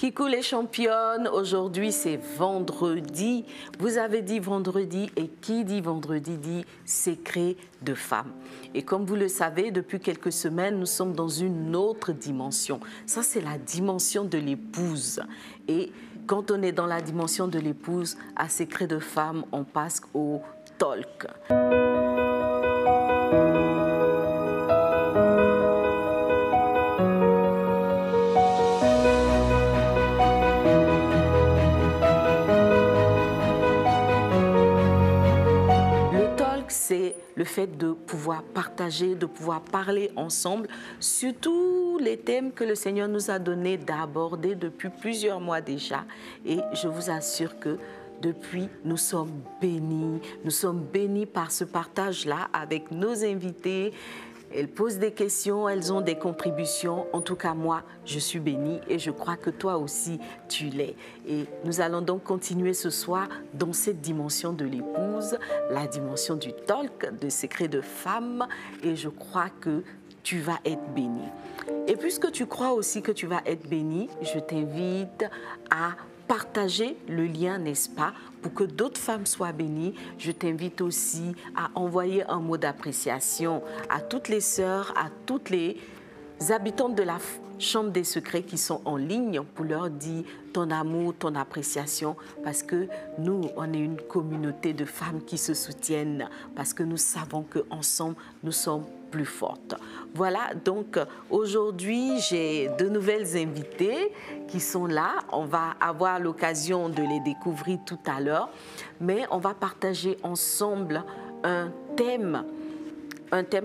Kikou les championnes, aujourd'hui c'est vendredi. Vous avez dit vendredi et qui dit vendredi dit secret de femme. Et comme vous le savez, depuis quelques semaines, nous sommes dans une autre dimension. Ça, c'est la dimension de l'épouse. Et quand on est dans la dimension de l'épouse, à secret de femme, on passe au talk. C'est le fait de pouvoir partager, de pouvoir parler ensemble sur tous les thèmes que le Seigneur nous a donné d'aborder depuis plusieurs mois déjà. Et je vous assure que depuis, nous sommes bénis par ce partage-là avec nos invités. Elles posent des questions, elles ont des contributions. En tout cas, moi, je suis bénie et je crois que toi aussi, tu l'es. Et nous allons donc continuer ce soir dans cette dimension de l'épouse, la dimension du talk, de secret de femme. Et je crois que tu vas être bénie. Et puisque tu crois aussi que tu vas être bénie, je t'invite à partager le lien, n'est-ce pas, pour que d'autres femmes soient bénies. Je t'invite aussi à envoyer un mot d'appréciation à toutes les sœurs, à toutes les habitantes de la Chambre des secrets qui sont en ligne pour leur dire ton amour, ton appréciation, parce que nous, on est une communauté de femmes qui se soutiennent, parce que nous savons qu'ensemble, nous sommes plus fortes. Voilà, donc aujourd'hui, j'ai de nouvelles invitées qui sont là. On va avoir l'occasion de les découvrir tout à l'heure, mais on va partager ensemble un thème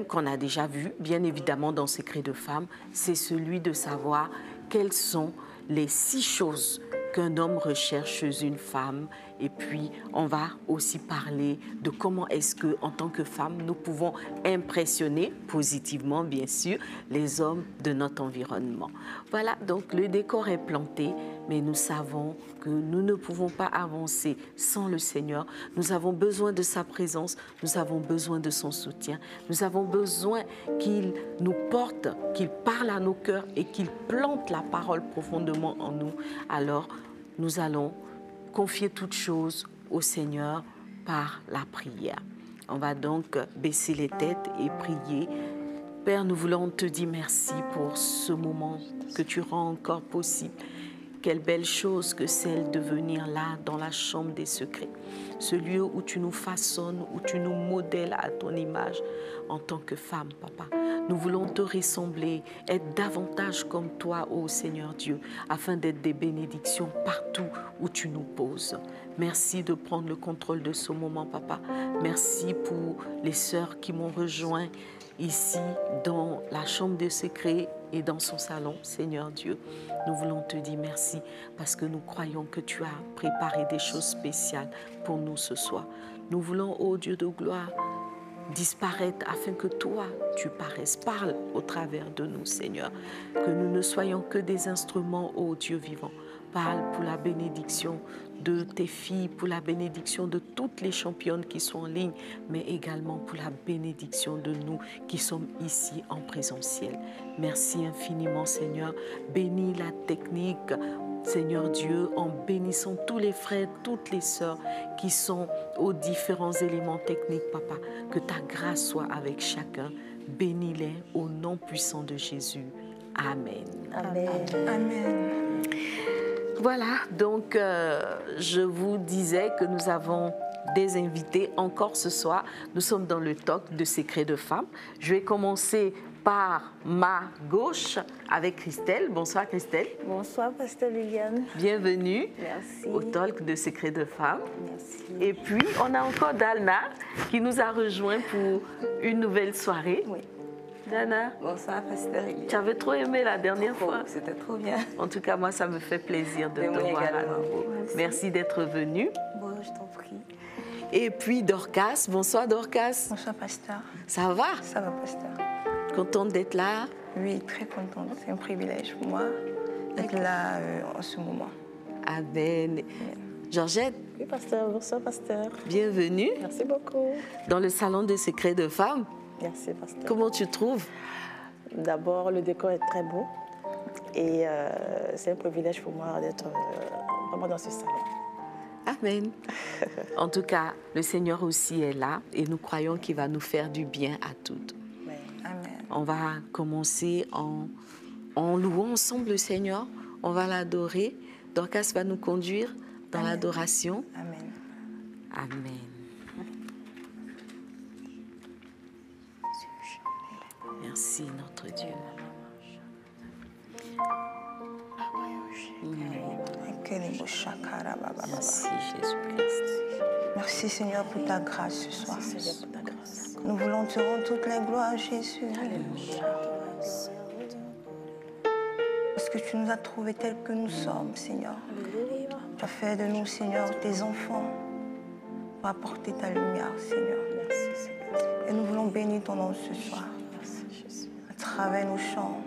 qu'on a déjà vu, bien évidemment, dans Secret de Femme, c'est celui de savoir quelles sont les 6 choses qu'un homme recherche chez une femme. Et puis, on va aussi parler de comment est-ce que, en tant que femme, nous pouvons impressionner positivement, bien sûr, les hommes de notre environnement. Voilà, donc le décor est planté, mais nous savons que nous ne pouvons pas avancer sans le Seigneur. Nous avons besoin de sa présence, nous avons besoin de son soutien, nous avons besoin qu'il nous porte, qu'il parle à nos cœurs et qu'il plante la parole profondément en nous. Alors, nous allons confier toutes choses au Seigneur par la prière. On va donc baisser les têtes et prier. Père, nous voulons te dire merci pour ce moment que tu rends encore possible. Quelle belle chose que celle de venir là dans la chambre des secrets. Ce lieu où tu nous façonnes, où tu nous modèles à ton image en tant que femme, papa. Nous voulons te ressembler, être davantage comme toi, ô Seigneur Dieu, afin d'être des bénédictions partout où tu nous poses. Merci de prendre le contrôle de ce moment, papa. Merci pour les sœurs qui m'ont rejoint ici dans la chambre des secrets et dans son salon, Seigneur Dieu. Nous voulons te dire merci parce que nous croyons que tu as préparé des choses spéciales pour nous ce soir. Nous voulons, ô Dieu de gloire, disparaître afin que toi, tu paraisses. Parle au travers de nous, Seigneur. Que nous ne soyons que des instruments, ô Dieu vivant. Parle pour la bénédiction de tes filles, pour la bénédiction de toutes les championnes qui sont en ligne, mais également pour la bénédiction de nous qui sommes ici en présentiel. Merci infiniment, Seigneur. Bénis la technique, Seigneur Dieu, en bénissant tous les frères, toutes les sœurs qui sont aux différents éléments techniques, Papa. Que ta grâce soit avec chacun. Bénis-les au nom puissant de Jésus. Amen. Amen. Amen. Voilà, donc je vous disais que nous avons des invités encore ce soir. Nous sommes dans le talk de Secret de Femme. Je vais commencer par ma gauche avec Christelle. Bonsoir Christelle. Bonsoir Pasteur Liliane. Bienvenue. Merci. Au talk de Secret de Femme. Merci. Et puis on a encore Dalna qui nous a rejoint pour une nouvelle soirée. Oui. Dana. Bonsoir Pasteur Liliane. Tu avais trop aimé la dernière fois. C'était trop bien. En tout cas, moi, ça me fait plaisir de te voir à nouveau. Merci d'être venue. Bon, je t'en prie. Et puis Dorcas. Bonsoir Dorcas. Bonsoir, pasteur. Ça va? Ça va, pasteur. Contente d'être là? Oui, très contente. C'est un privilège pour moi d'être là en ce moment. Amen. Georgette. Oui, pasteur. Bonsoir, pasteur. Bienvenue. Merci beaucoup. Dans le salon des secrets de femmes. Merci, pasteur. Comment tu trouves? D'abord, le décor est très beau. Et c'est un privilège pour moi d'être vraiment dans ce salon. Amen. En tout cas, le Seigneur aussi est là et nous croyons qu'il va nous faire du bien à toutes. Amen. On va commencer en louant ensemble le Seigneur. On va l'adorer. Dorcas va nous conduire dans l'adoration. Amen. Amen. Merci notre Dieu. Merci Jésus-Christ. Merci Seigneur pour ta grâce ce soir. Nous voulons te rendre toute la gloire, Jésus. Parce que tu nous as trouvés tels que nous sommes, Seigneur. Tu as fait de nous, Seigneur, tes enfants pour apporter ta lumière, Seigneur. Et nous voulons bénir ton nom ce soir. À travers nos chants.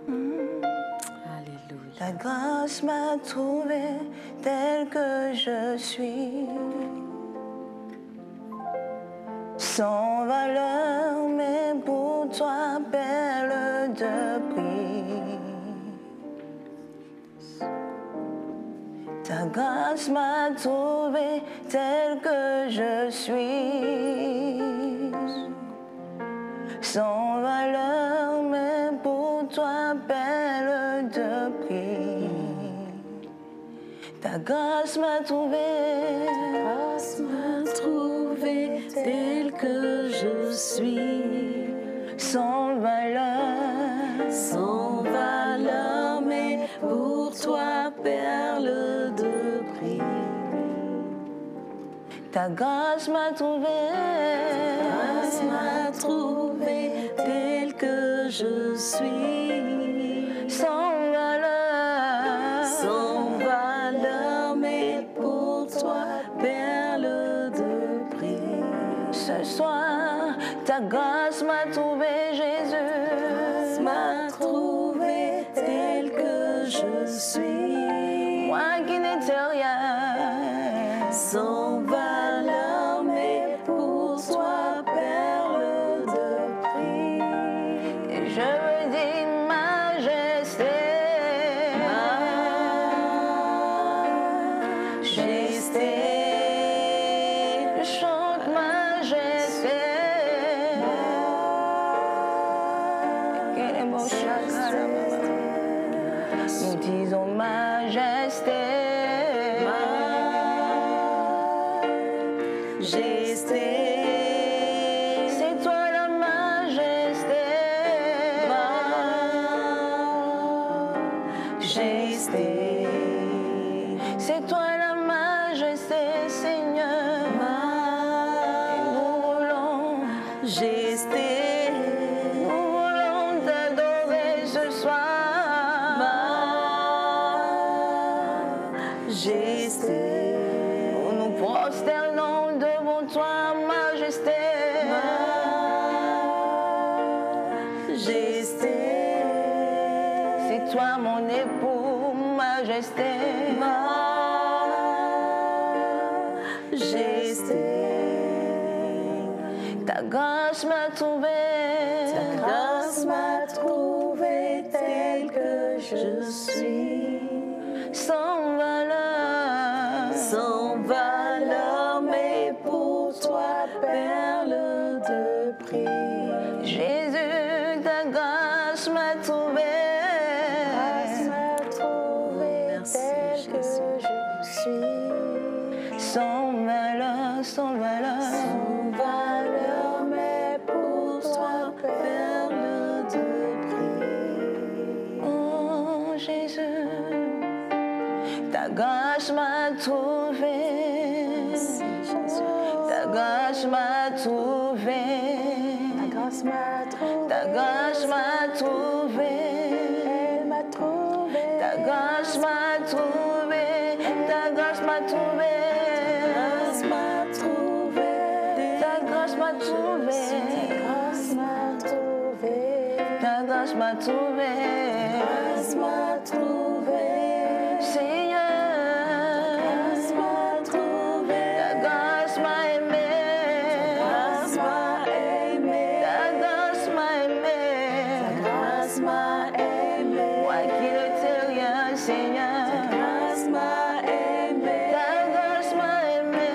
Alléluia. Ta grâce m'a trouvé tel que je suis. Sans valeur, mais pour toi, perle de prix. Ta grâce m'a trouvé tel que je suis. Sans valeur, mais pour toi, perle de prix. Ta grâce m'a trouvé. Grâce m'a trouvé tel que je suis, Sans valeur, sans valeur, mais pour toi, perle de prix. ta grâce m'a trouvé. Grâce m'a trouvé tel que je suis, Sans valeur, sans valeur, mais pour toi, perle de prix. ce soir, ta grâce m'a trouvé, Jésus. Grâce m'a trouvé tel que je suis, Moi qui n'étais rien, sans valeur, mais pour toi, perle de prix. et je veux dire majesté. Majesté, Je chante majesté. Quel est beau chakra. Nous disons majesté. majesté, C'est toi la majesté. majesté, C'est toi la majesté, Seigneur. Et nous voulons t'adorer ce soir. majesté, Nous nous prosternons devant toi, majesté. majesté, C'est toi mon époux, majesté. majesté. Ta grâce m'a trouvé. Ta grâce m'a trouvé tel que je suis, Sans valeur, sans valeur, mais pour toi, perle de prix. Jésus, ta grâce m'a trouvé. Merci, Jésus. Sans valeur, sans valeur. Sans valeur, mais pour toi, perle de prix. Oh Jésus, ta grâce m'a trouvé. Ta grâce m'a trouvé. Ta grâce m'a trouvé. Ta grâce m'a trouvé. Ta grâce m'a trouvé. Ta grâce m'a trouvé. Ta grâce m'a trouvé. Ta grâce m'a trouvé. Seigneur, ta grâce m'a aimé. Ta grâce m'a aimé. Seigneur. Ta grâce m'a aimé. Ta grâce m'a aimé.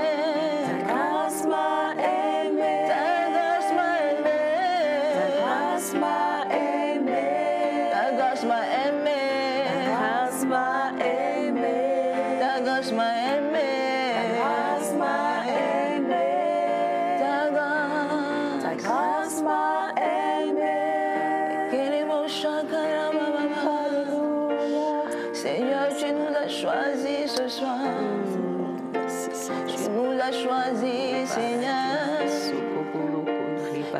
Ta grâce m'a aimé. Ta grâce m'a aimé. Ta grâce m'a aimé. Ta grâce m'a aimé. Ta grâce m'a aimé. Ta grâce m'a aimé. Ta grâce m'a aimé. Ta grâce m'a aimé. Seigneur, tu nous as choisis ce soir. Tu nous as choisis, Seigneur.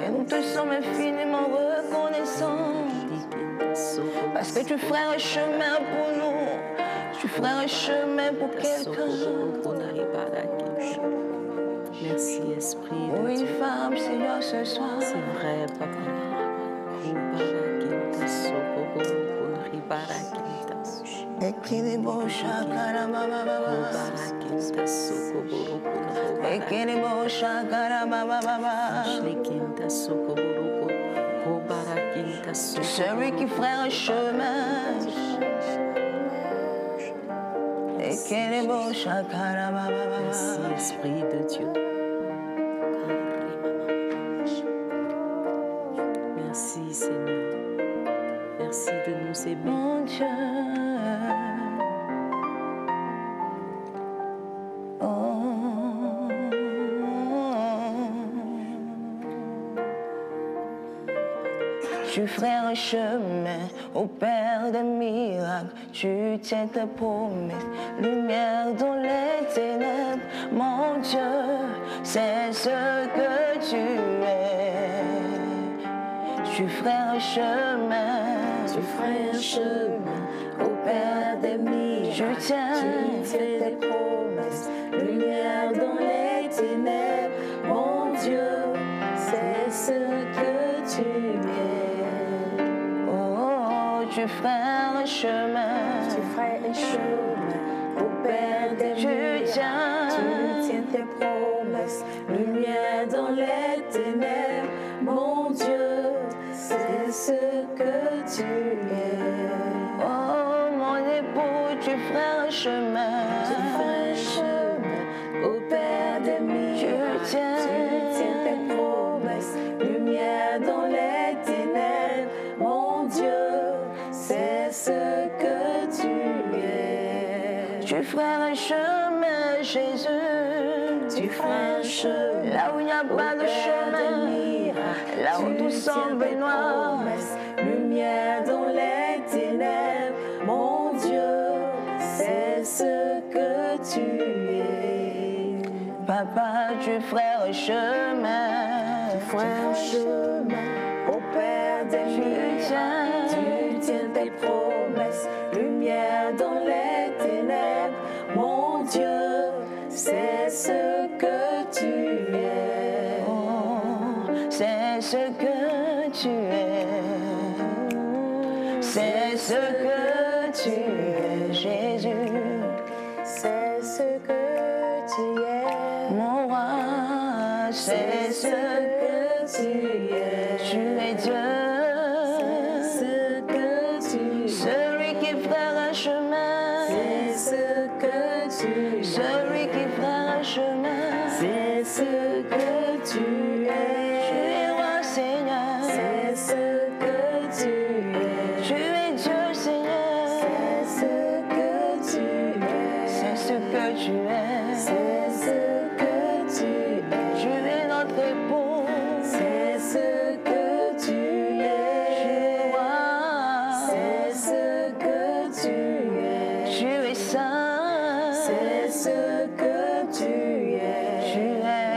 Et nous te sommes infiniment reconnaissants. Parce que tu ferais un chemin pour nous. Tu ferais un chemin pour quelqu'un. Merci, Esprit Pour de une Dieu. femme, Seigneur, ce soir. C'est vrai, Papa. Ekiribo shakara baba baba. Ekiribo shakara baba baba. Celui qui ferait un chemin. Ekiribo shakara baba baba. Merci, Esprit de Dieu. Merci, Seigneur. Merci de nous aimer. Mon Dieu. Tu ferais un chemin au Père des miracles. Tu tiens tes promesses, lumière dans les ténèbres. Mon Dieu, c'est ce que tu es. Tu ferais un chemin. Tu ferais un chemin au Père des miracles. Tu tiens tes promesses, lumière dans les ténèbres. Mon Dieu, c'est ce que tu es. Tu ferais un chemin. Tu ferais un chemin au Père des miracles. Tu tiens tes promesses, lumière dans les ténèbres. Mon Dieu, c'est ce que tu es. Oh, mon époux, tu ferais un chemin. Tu ferais un chemin au Père des miracles. Tu tiens tes promesses, lumière dans les ténèbres. Mon Dieu, c'est ce que tu es. Tu ferais un chemin, Jésus. Tu ferais un chemin là où il n'y a pas de chemin. Là où tout semble noir. Lumière dans les ténèbres. Mon Dieu, c'est ce que tu es. Papa, tu ferais un chemin. Tu ferais un chemin au Père des miracles. Tu tiens tes promesses, lumière dans les ténèbres. Mon Dieu, c'est ce que tu es. Oh, c'est ce que tu es. C'est ce que tu es, Jésus. C'est ce que tu es. Mon roi, c'est ce que tu es. Tu es Dieu. Ce que tu es. Celui qui ferait un chemin. C'est ce que tu es. Celui qui ferait un chemin. C'est ce que tu es. Tu es roi, Seigneur. C'est ce que tu es. Tu es Dieu, Seigneur. C'est ce que tu es. C'est ce que tu es. C'est ce que tu es. Tu es notre époux. C'est ce que tu es. Tu es roi. C'est ce que tu es. Tu es saint. C'est ce que tu es. Tu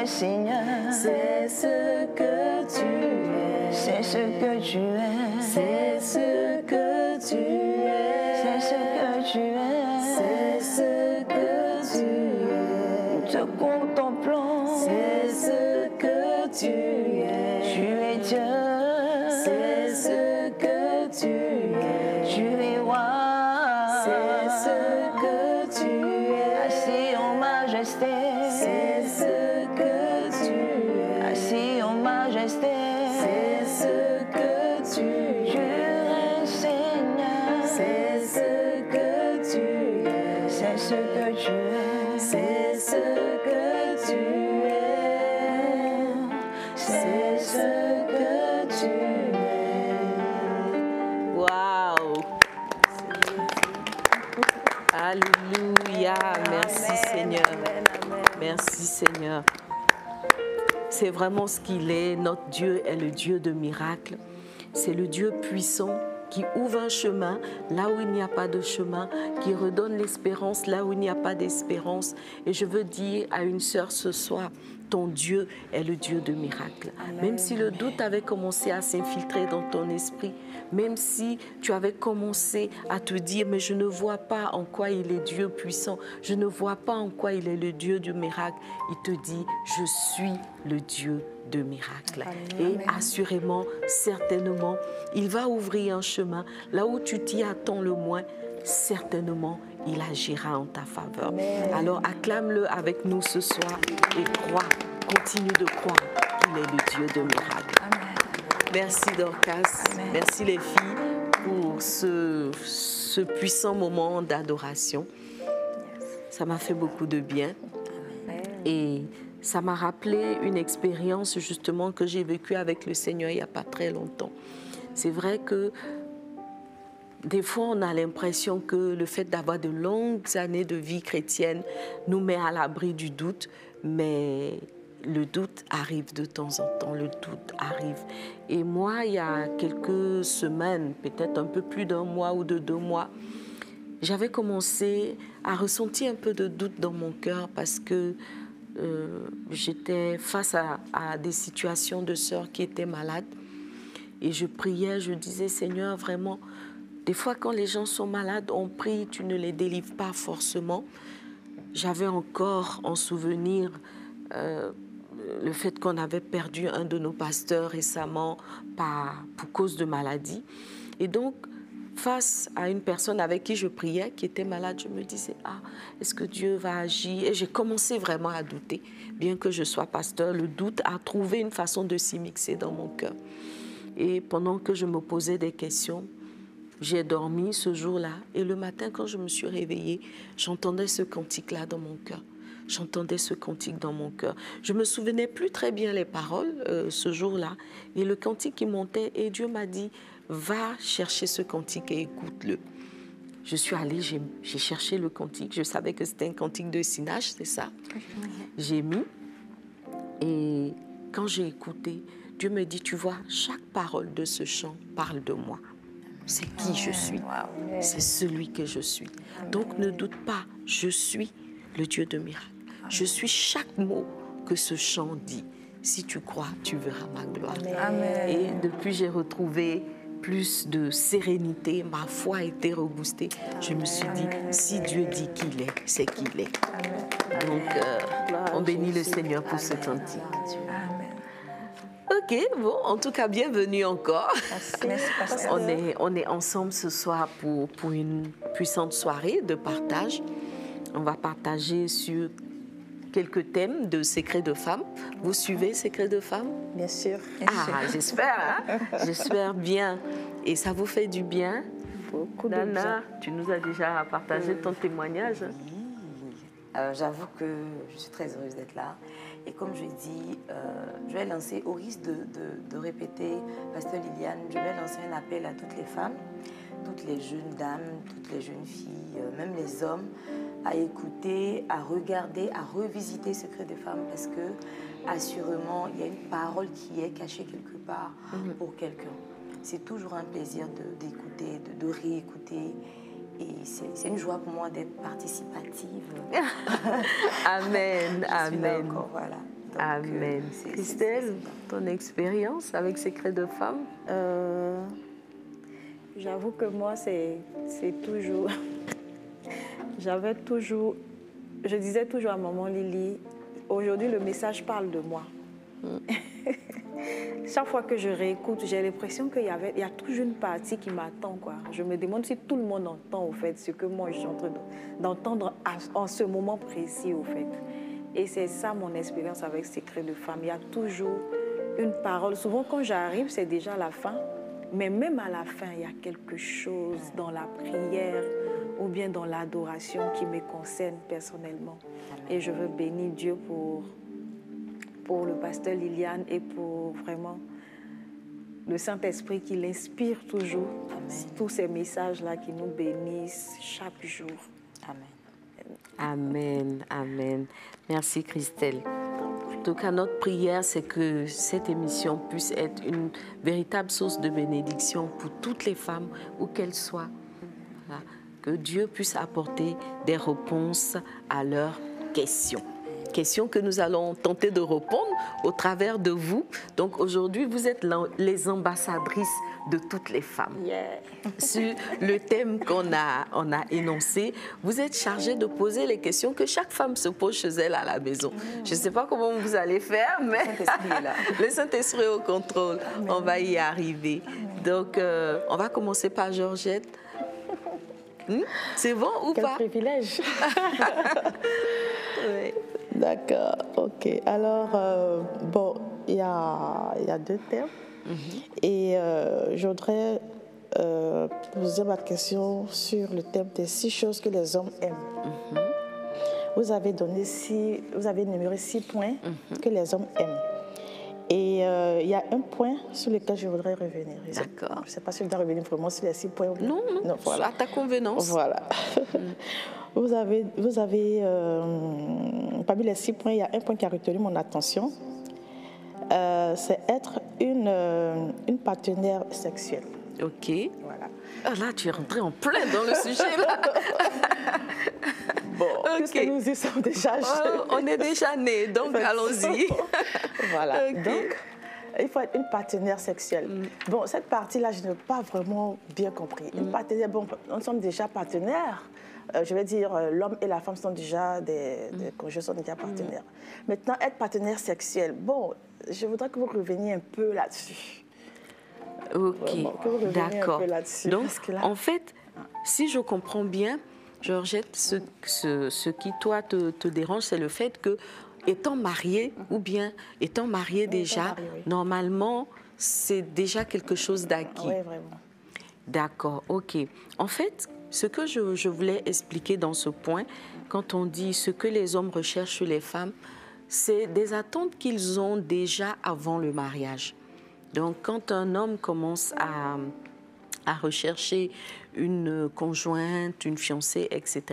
es Seigneur. C'est ce que tu es. C'est ce que tu es. C'est ce que tu es. C'est ce que tu es. C'est ce que tu es. Nous te contemplons. C'est ce que tu es. Tu es Dieu. C'est ce que tu es. Tu es roi. C'est ce que tu es. Assis en majesté. C'est ce que tu es. Assis en majesté. C'est ce que tu Tu es. es Seigneur. C'est ce que C'est ce que tu es. C'est ce que tu es. C'est ce que tu es. Waouh! Alléluia. Merci Seigneur. Merci Seigneur. C'est vraiment ce qu'il est. Notre Dieu est le Dieu de miracles. C'est le Dieu puissant qui ouvre un chemin là où il n'y a pas de chemin, qui redonne l'espérance là où il n'y a pas d'espérance. Et je veux dire à une sœur ce soir, ton Dieu est le Dieu de miracles. Amen. Même si le doute avait commencé à s'infiltrer dans ton esprit, même si tu avais commencé à te dire, mais je ne vois pas en quoi il est Dieu puissant, je ne vois pas en quoi il est le Dieu du miracle, il te dit, je suis le Dieu de miracles. Amen. Et assurément, certainement, il va ouvrir un chemin là où tu t'y attends le moins, certainement, il agira en ta faveur. Amen. Alors acclame-le avec nous ce soir et crois, continue de croire qu'il est le Dieu de miracles. Amen. Merci Dorcas, amen. Merci les filles pour ce puissant moment d'adoration. Ça m'a fait beaucoup de bien. Amen. Et ça m'a rappelé une expérience justement que j'ai vécue avec le Seigneur il n'y a pas très longtemps. C'est vrai que des fois, on a l'impression que le fait d'avoir de longues années de vie chrétienne nous met à l'abri du doute, mais le doute arrive de temps en temps, le doute arrive. Et moi, il y a quelques semaines, peut-être un peu plus d'un mois ou de 2 mois, j'avais commencé à ressentir un peu de doute dans mon cœur parce que j'étais face à des situations de sœurs qui étaient malades. Et je priais, je disais, Seigneur, vraiment, des fois, quand les gens sont malades, on prie, tu ne les délivres pas forcément. J'avais encore en souvenir le fait qu'on avait perdu un de nos pasteurs récemment pour cause de maladie. Et donc, face à une personne avec qui je priais, qui était malade, je me disais, est-ce que Dieu va agir? Et j'ai commencé vraiment à douter. Bien que je sois pasteur, le doute a trouvé une façon de s'immiscer dans mon cœur. Et pendant que je me posais des questions, j'ai dormi ce jour-là et le matin, quand je me suis réveillée, j'entendais ce cantique-là dans mon cœur. J'entendais ce cantique dans mon cœur. Je ne me souvenais plus très bien les paroles ce jour-là et le cantique qui montait et Dieu m'a dit, va chercher ce cantique et écoute-le. Je suis allée, j'ai cherché le cantique. Je savais que c'était un cantique de Sinach, c'est ça. J'ai mis et quand j'ai écouté, Dieu me dit, tu vois, chaque parole de ce chant parle de moi. C'est qui je suis. C'est celui que je suis. Donc ne doute pas, je suis le Dieu de miracles. Je suis chaque mot que ce chant dit. Si tu crois, tu verras ma gloire. Amen. Et depuis, j'ai retrouvé plus de sérénité. Ma foi a été reboostée. Je me suis dit, si Dieu dit qu'il est, c'est qu'il est. Donc, on bénit le Seigneur pour ce cantique. Ok, bon, en tout cas, bienvenue encore. Merci, on est ensemble ce soir pour une puissante soirée de partage. On va partager sur quelques thèmes de Secrets de femmes. Vous suivez Secrets de femmes? Bien sûr. J'espère, hein? J'espère bien. Et ça vous fait du bien? Beaucoup de Nana, bien. tu nous as déjà partagé ton témoignage. J'avoue que je suis très heureuse d'être là. Et comme je dis, je vais lancer, au risque de répéter, Pasteur Liliane, je vais lancer un appel à toutes les femmes, toutes les jeunes dames, toutes les jeunes filles, même les hommes, à écouter, à regarder, à revisiter Secrets des femmes parce que, assurément, il y a une parole qui est cachée quelque part pour quelqu'un. C'est toujours un plaisir d'écouter, de réécouter. Et c'est une joie pour moi d'être participative. Amen, amen. Encore, voilà. Donc, amen. Christelle, ton expérience avec Secrets de femmes? J'avoue que moi, c'est toujours... Je disais toujours à maman Lily, aujourd'hui le message parle de moi. Chaque fois que je réécoute, j'ai l'impression qu'il y a toujours une partie qui m'attend, quoi. Je me demande si tout le monde entend, au fait, ce que moi je suis en train d'entendre en ce moment précis, au fait. Et c'est ça mon expérience avec Secrets de femmes. Il y a toujours une parole. Souvent, quand j'arrive, c'est déjà la fin. Mais même à la fin, il y a quelque chose dans la prière ou bien dans l'adoration qui me concerne personnellement. Et je veux bénir Dieu pour le pasteur Liliane et pour vraiment le Saint-Esprit qui l'inspire toujours. Amen. Tous ces messages-là qui nous bénissent chaque jour. Amen. Amen, amen. Merci Christelle. En tout cas, notre prière, c'est que cette émission puisse être une véritable source de bénédiction pour toutes les femmes, où qu'elles soient. Voilà. Que Dieu puisse apporter des réponses à leurs questions. Questions que nous allons tenter de répondre au travers de vous. Donc aujourd'hui, vous êtes les ambassadrices de toutes les femmes. Yeah. Sur le thème qu'on a énoncé, vous êtes chargées de poser les questions que chaque femme se pose chez elle à la maison. Je ne sais pas comment vous allez faire, mais le Saint-Esprit est au contrôle. Amen. On va y arriver. Amen. Donc, on va commencer par Georgette. C'est bon ou Quel pas? Quel privilège. Oui. D'accord, ok. Alors, bon, il y a deux thèmes. Et je voudrais poser ma question sur le thème des 6 choses que les hommes aiment. Vous avez énuméré 6 points que les hommes aiment. Et il y a un point sur lequel je voudrais revenir. D'accord. Je ne sais pas si je dois revenir vraiment sur les 6 points. Non, voilà. À ta convenance. Voilà. Vous avez parmi les 6 points, il y a un point qui a retenu mon attention. C'est être une partenaire sexuelle. Ok. Voilà. Ah, là, tu es rentrée en plein dans le sujet, là. Bon, puisque nous y sommes déjà. On est déjà nés, donc allons-y. Voilà. Okay. Donc, il faut être une partenaire sexuelle. Bon, cette partie-là, je n'ai pas vraiment bien compris. Une partenaire, bon, nous sommes déjà partenaires. Je vais dire, l'homme et la femme sont déjà des conjoints, sont déjà partenaires. Maintenant, être partenaire sexuel, bon, je voudrais que vous reveniez un peu là-dessus. Ok, d'accord. Donc, là... en fait, si je comprends bien, Georgette, ce qui, toi, te dérange, c'est le fait que, étant mariée ou bien étant mariée déjà, normalement, c'est déjà quelque chose d'acquis. Oui, vraiment. D'accord, ok. En fait, ce que je voulais expliquer dans ce point, quand on dit ce que les hommes recherchent chez les femmes, c'est des attentes qu'ils ont déjà avant le mariage. Donc, quand un homme commence à rechercher une conjointe, une fiancée, etc.,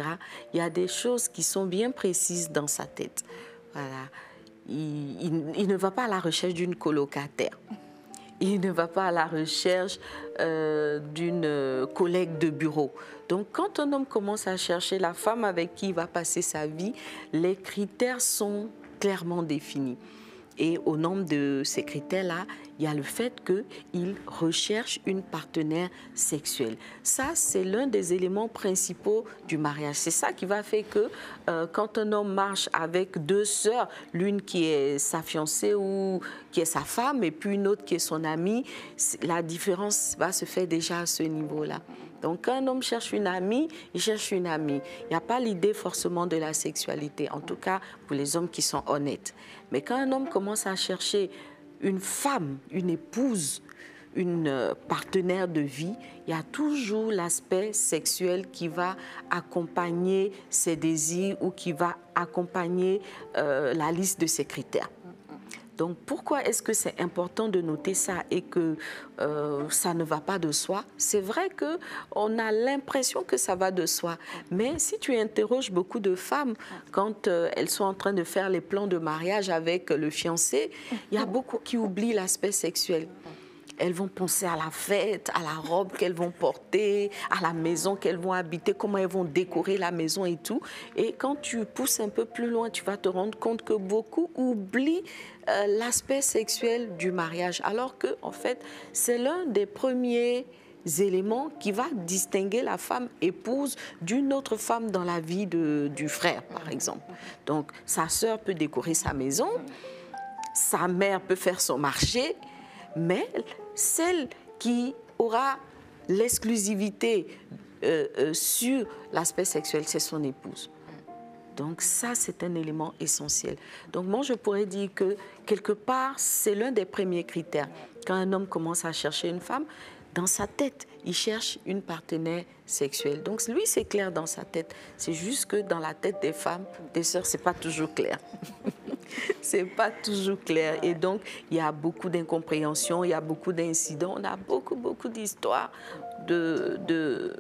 il y a des choses qui sont bien précises dans sa tête. Voilà. Il ne va pas à la recherche d'une colocataire. Il ne va pas à la recherche d'une collègue de bureau. Donc, quand un homme commence à chercher la femme avec qui il va passer sa vie, les critères sont clairement définis. Et au nombre de ces critères-là, il y a le fait qu'il recherche une partenaire sexuelle. Ça, c'est l'un des éléments principaux du mariage. C'est ça qui va faire que quand un homme marche avec 2 sœurs, l'une qui est sa fiancée ou qui est sa femme et puis une autre qui est son amie, la différence va se faire déjà à ce niveau-là. Donc, quand un homme cherche une amie, il cherche une amie. Il n'y a pas l'idée forcément de la sexualité, en tout cas pour les hommes qui sont honnêtes. Mais quand un homme commence à chercher une femme, une épouse, une partenaire de vie, il y a toujours l'aspect sexuel qui va accompagner ses désirs ou qui va accompagner la liste de ses critères. Donc, pourquoi est-ce que c'est important de noter ça et que ça ne va pas de soi? C'est vrai qu'on a l'impression que ça va de soi. Mais si tu interroges beaucoup de femmes, quand elles sont en train de faire les plans de mariage avec le fiancé, il y a beaucoup qui oublient l'aspect sexuel. Elles vont penser à la fête, à la robe qu'elles vont porter, à la maison qu'elles vont habiter, comment elles vont décorer la maison et tout. Et quand tu pousses un peu plus loin, tu vas te rendre compte que beaucoup oublient l'aspect sexuel du mariage. Alors que, en fait, c'est l'un des premiers éléments qui va distinguer la femme épouse d'une autre femme dans la vie du frère, par exemple. Donc, sa sœur peut décorer sa maison, sa mère peut faire son marché, mais celle qui aura l'exclusivité sur l'aspect sexuel, c'est son épouse. Donc ça, c'est un élément essentiel. Donc moi, je pourrais dire que quelque part, c'est l'un des premiers critères. Quand un homme commence à chercher une femme, dans sa tête, il cherche une partenaire sexuelle. Donc lui, c'est clair dans sa tête. C'est juste que dans la tête des femmes, des sœurs, c'est pas toujours clair. C'est pas toujours clair. Et donc, il y a beaucoup d'incompréhension, il y a beaucoup d'incidents. On a beaucoup d'histoires de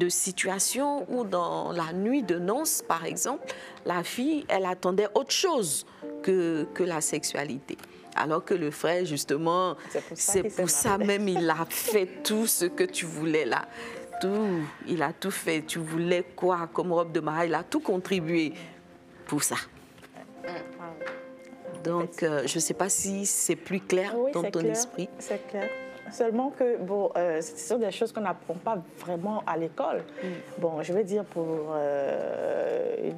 situations où dans la nuit de noces, par exemple, la fille, elle attendait autre chose que la sexualité. Alors que le frère, justement, c'est pour ça même, il a fait tout ce que tu voulais là. Tout, il a tout fait. Tu voulais quoi comme robe de mariage? Il a tout contribué pour ça. Donc, je ne sais pas si c'est plus clair dans ton esprit. C'est clair. Seulement que, bon, ce sont des choses qu'on n'apprend pas vraiment à l'école. Bon, je veux dire, pour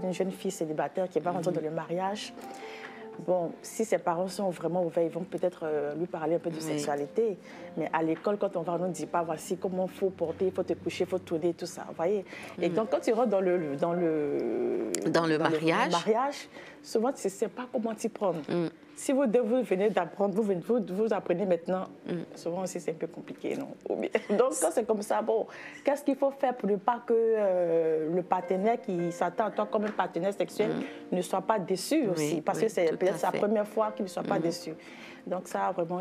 une jeune fille célibataire qui va rentrer dans le mariage, bon, si ses parents sont vraiment ouverts, ils vont peut-être lui parler un peu de sexualité. Mais à l'école, quand on va, on ne dit pas, voici comment il faut porter, il faut te coucher, il faut tourner, tout ça, vous voyez. Et donc, quand tu rentres dans le mariage, souvent, tu ne sais pas comment t'y prendre. Si vous venez d'apprendre, vous apprenez maintenant, souvent aussi, c'est un peu compliqué, non? Donc, quand c'est comme ça, bon, qu'est-ce qu'il faut faire pour ne pas que le partenaire qui s'attend à toi comme un partenaire sexuel ne soit pas déçu aussi? Parce que c'est peut-être sa première fois qu'il ne soit pas déçu. Donc ça, vraiment,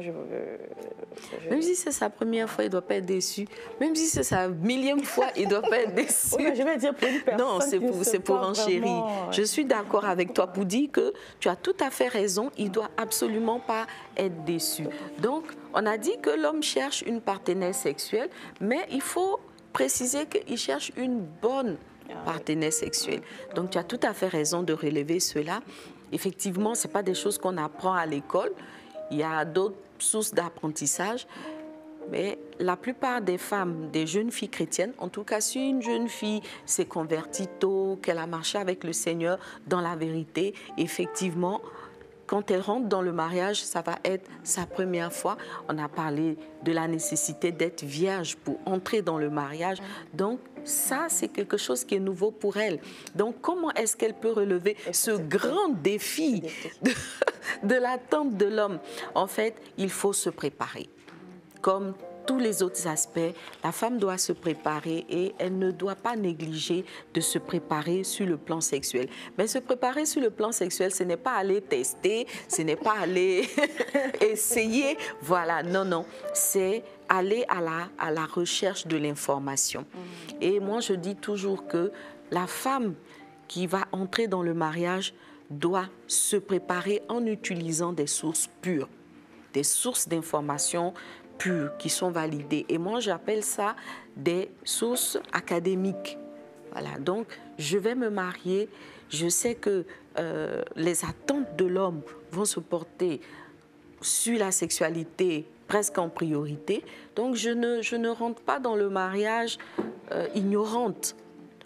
Même si c'est sa première fois, il ne doit pas être déçu. Même si c'est sa millième fois, il ne doit pas être déçu. Oui, je vais dire pour une personne. Non, c'est pour enchérir. Vraiment... Je suis d'accord avec toi pour dire que tu as tout à fait raison. Il ne doit absolument pas être déçu. Donc, on a dit que l'homme cherche une partenaire sexuelle, mais il faut préciser qu'il cherche une bonne partenaire sexuelle. Donc, tu as tout à fait raison de relever cela. Effectivement, ce n'est pas des choses qu'on apprend à l'école. Il y a d'autres sources d'apprentissage, mais la plupart des femmes, des jeunes filles chrétiennes, en tout cas si une jeune fille s'est convertie tôt, qu'elle a marché avec le Seigneur dans la vérité, effectivement, quand elle rentre dans le mariage, ça va être sa première fois. On a parlé de la nécessité d'être vierge pour entrer dans le mariage. Donc, ça, c'est quelque chose qui est nouveau pour elle. Donc, comment est-ce qu'elle peut relever ce grand défi de l'attente de l'homme? En fait, il faut se préparer. Comme tous les autres aspects, la femme doit se préparer et elle ne doit pas négliger de se préparer sur le plan sexuel. Mais se préparer sur le plan sexuel, ce n'est pas aller tester, ce n'est pas aller essayer. Voilà, non. C'est aller à la recherche de l'information. Et moi, je dis toujours que la femme qui va entrer dans le mariage doit se préparer en utilisant des sources pures, des sources d'information pures qui sont validées. Et moi, j'appelle ça des sources académiques. Voilà, donc je vais me marier. Je sais que les attentes de l'homme vont se porter sur la sexualité presque en priorité. Donc, je ne rentre pas dans le mariage ignorante.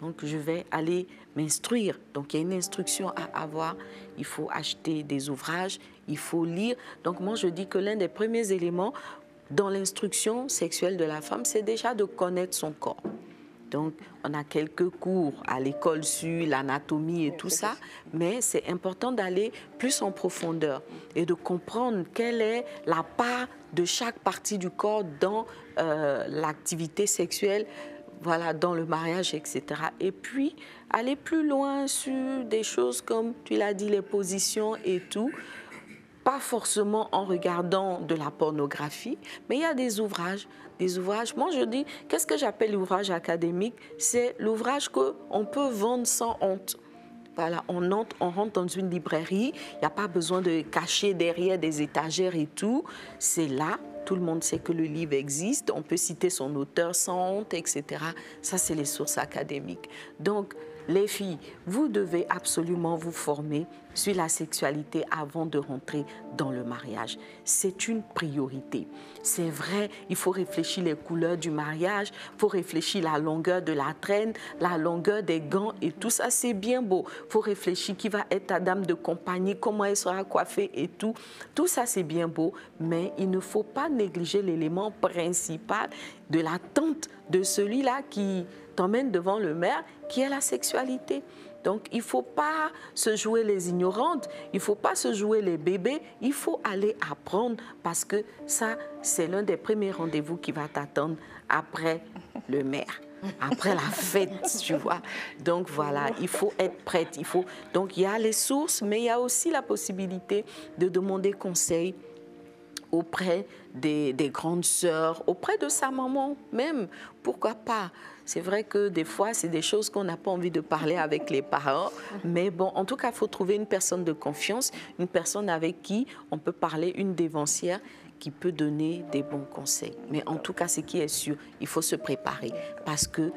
Donc, je vais aller m'instruire. Donc, il y a une instruction à avoir. Il faut acheter des ouvrages, il faut lire. Donc, moi, je dis que l'un des premiers éléments dans l'instruction sexuelle de la femme, c'est déjà de connaître son corps. Donc, on a quelques cours à l'école sur l'anatomie et tout ça, mais c'est important d'aller plus en profondeur et de comprendre quelle est la part de chaque partie du corps dans l'activité sexuelle, voilà, dans le mariage, etc. Et puis, aller plus loin sur des choses comme, tu l'as dit, les positions et tout. Pas forcément en regardant de la pornographie, mais il y a des ouvrages. Moi, je dis, qu'est-ce que j'appelle l'ouvrage académique? C'est l'ouvrage qu'on peut vendre sans honte. Voilà, on rentre dans une librairie, il n'y a pas besoin de cacher derrière des étagères et tout. C'est là, tout le monde sait que le livre existe, on peut citer son auteur sans honte, etc. Ça, c'est les sources académiques. Donc, les filles, vous devez absolument vous former sur la sexualité avant de rentrer dans le mariage. C'est une priorité. C'est vrai, il faut réfléchir les couleurs du mariage, il faut réfléchir la longueur de la traîne, la longueur des gants et tout ça, c'est bien beau. Il faut réfléchir qui va être ta dame de compagnie, comment elle sera coiffée et tout. Tout ça, c'est bien beau, mais il ne faut pas négliger l'élément principal de l'attente de celui-là qui t'emmène devant le maire, qui est la sexualité. Donc, il ne faut pas se jouer les ignorantes, il ne faut pas se jouer les bébés, il faut aller apprendre parce que ça, c'est l'un des premiers rendez-vous qui va t'attendre après le maire, après la fête, tu vois. Donc, voilà, il faut être prête. Donc, il y a les sources, mais il y a aussi la possibilité de demander conseil auprès des grandes sœurs, auprès de sa maman même. Pourquoi pas? C'est vrai que des fois, c'est des choses qu'on n'a pas envie de parler avec les parents. Mais bon, en tout cas, il faut trouver une personne de confiance, une personne avec qui on peut parler, une dévancière qui peut donner des bons conseils. Mais en tout cas, ce qui est sûr, il faut se préparer parce que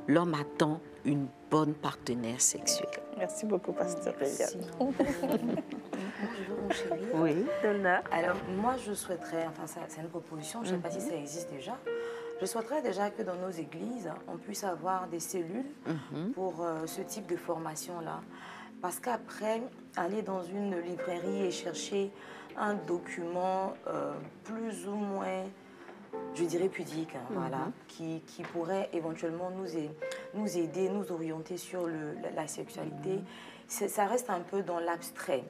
l'homme attend une bonne partenaire sexuelle. Merci beaucoup, Pasteur Eliane. Moi, je veux renchérir. Oui, Donna. Alors, moi, je souhaiterais, enfin, c'est une proposition, je ne sais pas si ça existe déjà. Je souhaiterais déjà que dans nos églises, on puisse avoir des cellules pour ce type de formation-là. Parce qu'après, aller dans une librairie et chercher un document plus ou moins, je dirais pudique, hein, voilà, qui pourrait éventuellement nous aider, nous orienter sur la sexualité, ça reste un peu dans l'abstrait.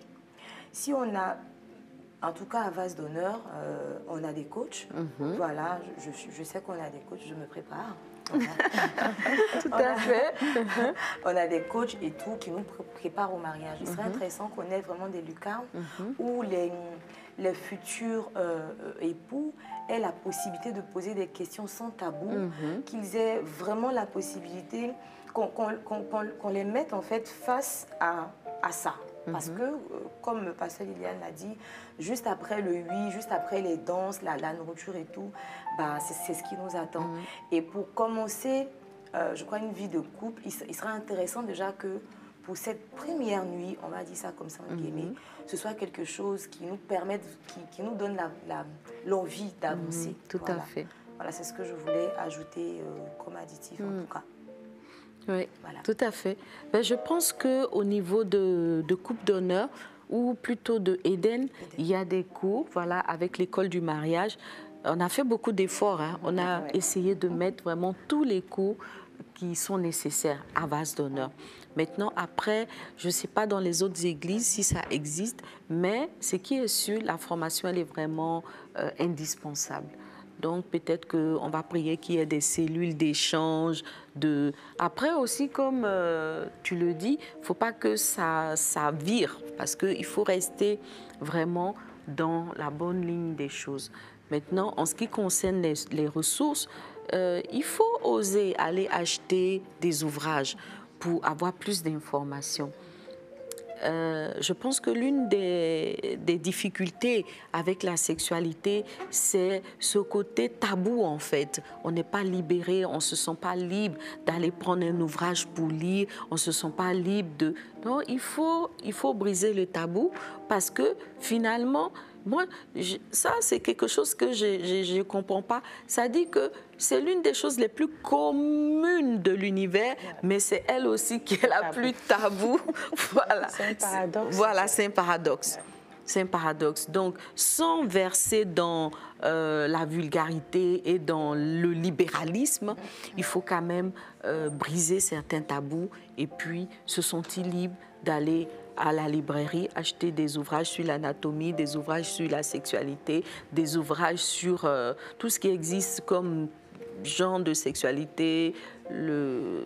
Si on a, en tout cas à Vase d'Honneur, on a des coachs, voilà, je sais qu'on a des coachs, je me prépare. Voilà. Tout à fait. On a des coachs et tout qui nous préparent au mariage. Il serait intéressant qu'on ait vraiment des lucarnes où les futurs époux aient la possibilité de poser des questions sans tabou, qu'ils aient vraiment la possibilité qu'on les mette en fait face à ça. Parce que, comme Pasteur Liliane l'a dit, juste après le oui, juste après les danses, la nourriture et tout, bah, c'est ce qui nous attend. Et pour commencer, je crois, une vie de couple, il sera intéressant déjà que pour cette première nuit, on va dire ça comme ça, en guillemets, ce soit quelque chose qui nous permette, qui nous donne l'envie d'avancer. Tout à fait. Voilà, c'est ce que je voulais ajouter comme additif en tout cas. Oui, Voilà. tout à fait. Ben, je pense qu'au niveau de couple d'honneur, ou plutôt de Eden, il y a des cours, voilà, avec l'école du mariage. On a fait beaucoup d'efforts, hein. On a essayé de mettre vraiment tous les cours qui sont nécessaires à Vase d'Honneur. Maintenant, après, je ne sais pas dans les autres églises si ça existe, mais ce qui est sûr, la formation, elle est vraiment indispensable. Donc, peut-être qu'on va prier qu'il y ait des cellules d'échange. Après aussi, comme tu le dis, il ne faut pas que ça vire, parce qu'il faut rester vraiment dans la bonne ligne des choses. Maintenant, en ce qui concerne les ressources, il faut oser aller acheter des ouvrages pour avoir plus d'informations. Je pense que l'une des difficultés avec la sexualité, c'est ce côté tabou en fait. On n'est pas libéré, on ne se sent pas libre d'aller prendre un ouvrage pour lire, on ne se sent pas libre de... Non, il faut briser le tabou parce que finalement, moi, ça c'est quelque chose que je ne comprends pas. Ça dit que c'est l'une des choses les plus communes de l'univers, mais c'est elle aussi qui est la plus taboue. Voilà. C'est un paradoxe. Voilà, c'est un paradoxe. C'est un paradoxe. Donc, sans verser dans la vulgarité et dans le libéralisme, il faut quand même briser certains tabous et puis se sentir libre d'aller à la librairie, acheter des ouvrages sur l'anatomie, des ouvrages sur la sexualité, des ouvrages sur tout ce qui existe comme genre de sexualité, le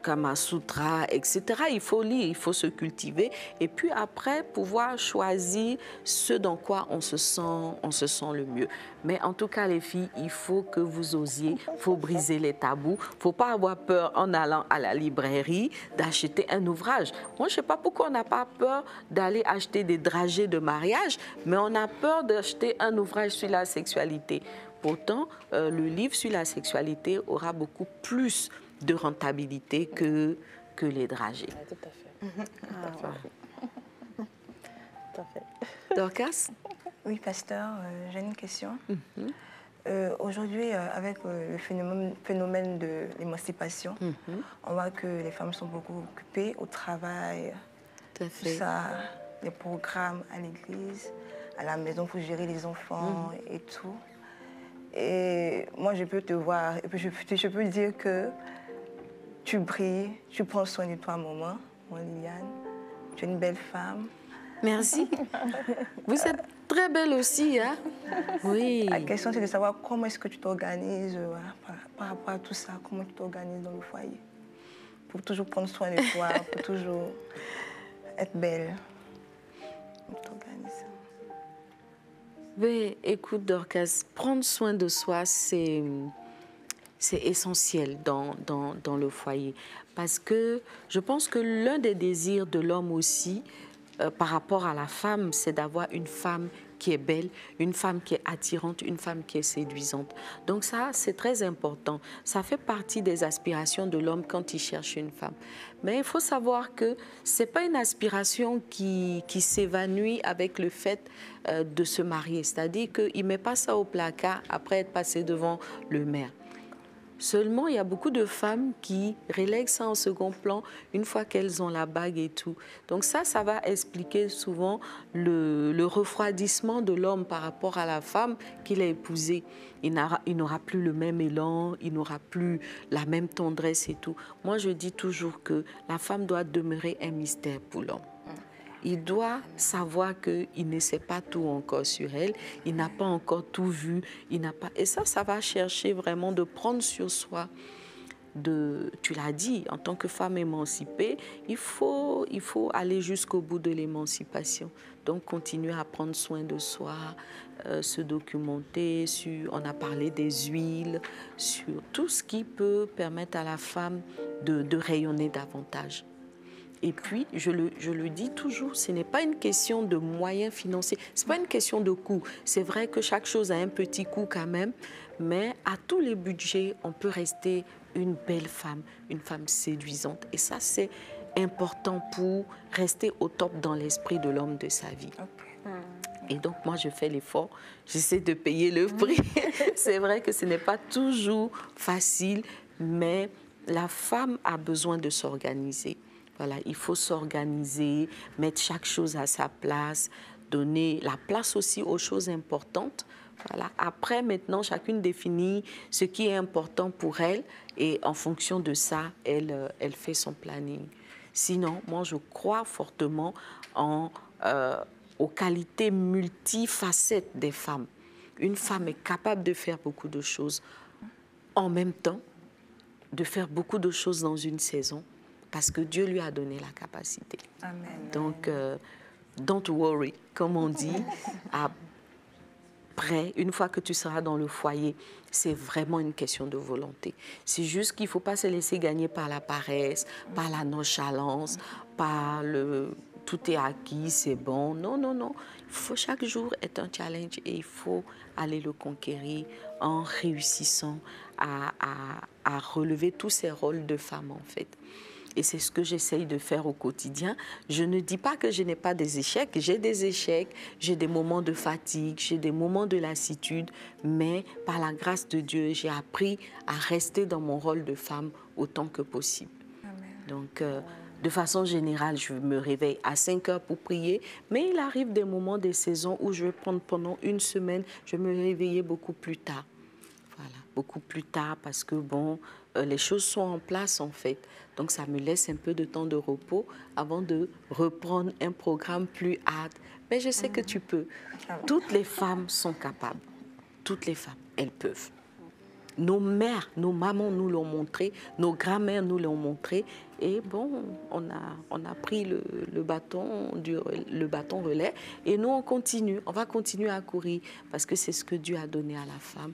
Kama Sutra, etc. Il faut lire, il faut se cultiver et puis après pouvoir choisir ce dans quoi on se sent le mieux. Mais en tout cas les filles, il faut que vous osiez, il faut briser les tabous, il ne faut pas avoir peur en allant à la librairie d'acheter un ouvrage. Moi je ne sais pas pourquoi on n'a pas peur d'aller acheter des dragées de mariage, mais on a peur d'acheter un ouvrage sur la sexualité. Pourtant, le livre sur la sexualité aura beaucoup plus de rentabilité que les dragées. Tout à fait. Tout à fait. Dorcas? Oui, pasteur, j'ai une question. Aujourd'hui, avec le phénomène de l'émancipation, on voit que les femmes sont beaucoup occupées au travail, Tout à fait. tout ça, les programmes à l'église, à la maison pour gérer les enfants et tout. Et moi, je peux te voir, et puis je peux dire que tu brilles, tu prends soin de toi, maman, Liliane. Tu es une belle femme. Merci. Vous êtes très belle aussi, hein? Oui. La question, c'est de savoir comment est-ce que tu t'organises par rapport à tout ça, comment tu t'organises dans le foyer. Pour toujours prendre soin de toi, pour toujours être belle. Comment tu t'organises? Oui, écoute, Dorcas, prendre soin de soi, c'est essentiel dans le foyer. Parce que je pense que l'un des désirs de l'homme aussi, par rapport à la femme, c'est d'avoir une femme qui est belle, une femme qui est attirante, une femme qui est séduisante. Donc ça, c'est très important. Ça fait partie des aspirations de l'homme quand il cherche une femme. Mais il faut savoir que ce n'est pas une aspiration qui s'évanouit avec le fait de se marier. C'est-à-dire qu'il ne met pas ça au placard après être passé devant le maire. Seulement, il y a beaucoup de femmes qui relèguent ça en second plan une fois qu'elles ont la bague et tout. Donc ça va expliquer souvent le refroidissement de l'homme par rapport à la femme qu'il a épousée. Il n'aura plus le même élan, il n'aura plus la même tendresse et tout. Moi, je dis toujours que la femme doit demeurer un mystère pour l'homme. Il doit savoir qu'il ne sait pas tout encore sur elle, il n'a pas encore tout vu, et ça va chercher vraiment de prendre sur soi. Tu l'as dit, en tant que femme émancipée, il faut aller jusqu'au bout de l'émancipation. Donc, continuer à prendre soin de soi, se documenter on a parlé des huiles, sur tout ce qui peut permettre à la femme de rayonner davantage. Et puis, je le dis toujours, ce n'est pas une question de moyens financiers, ce n'est pas une question de coût. C'est vrai que chaque chose a un petit coût quand même, mais à tous les budgets, on peut rester une belle femme, une femme séduisante. Et ça, c'est important pour rester au top dans l'esprit de l'homme de sa vie. Et donc, moi, je fais l'effort, j'essaie de payer le prix. C'est vrai que ce n'est pas toujours facile, mais la femme a besoin de s'organiser. Voilà, il faut s'organiser, mettre chaque chose à sa place, donner la place aussi aux choses importantes. Voilà. Après, maintenant, chacune définit ce qui est important pour elle et en fonction de ça, elle fait son planning. Sinon, moi, je crois fortement aux qualités multifacettes des femmes. Une femme est capable de faire beaucoup de choses en même temps, de faire beaucoup de choses dans une saison, parce que Dieu lui a donné la capacité. Amen. Donc, don't worry, comme on dit. Après, une fois que tu seras dans le foyer, c'est vraiment une question de volonté. C'est juste qu'il ne faut pas se laisser gagner par la paresse, par la nonchalance, par tout est acquis, c'est bon. Non, non, non. Chaque jour est un challenge et il faut aller le conquérir en réussissant à relever tous ces rôles de femme, en fait. Et c'est ce que j'essaye de faire au quotidien. Je ne dis pas que je n'ai pas des échecs. J'ai des échecs, j'ai des moments de fatigue, j'ai des moments de lassitude. Mais par la grâce de Dieu, j'ai appris à rester dans mon rôle de femme autant que possible. Amen. Donc, de façon générale, je me réveille à 5 heures pour prier. Mais il arrive des moments, des saisons où je vais prendre pendant une semaine, je vais me réveiller beaucoup plus tard. Voilà, beaucoup plus tard parce que, bon, les choses sont en place, en fait. Donc, ça me laisse un peu de temps de repos avant de reprendre un programme plus hard. Mais je sais que tu peux. Toutes les femmes sont capables. Toutes les femmes, elles peuvent. Nos mères, nos mamans nous l'ont montré, nos grand-mères nous l'ont montré. Et bon, on a pris le bâton relais et nous, on continue. On va continuer à courir parce que c'est ce que Dieu a donné à la femme.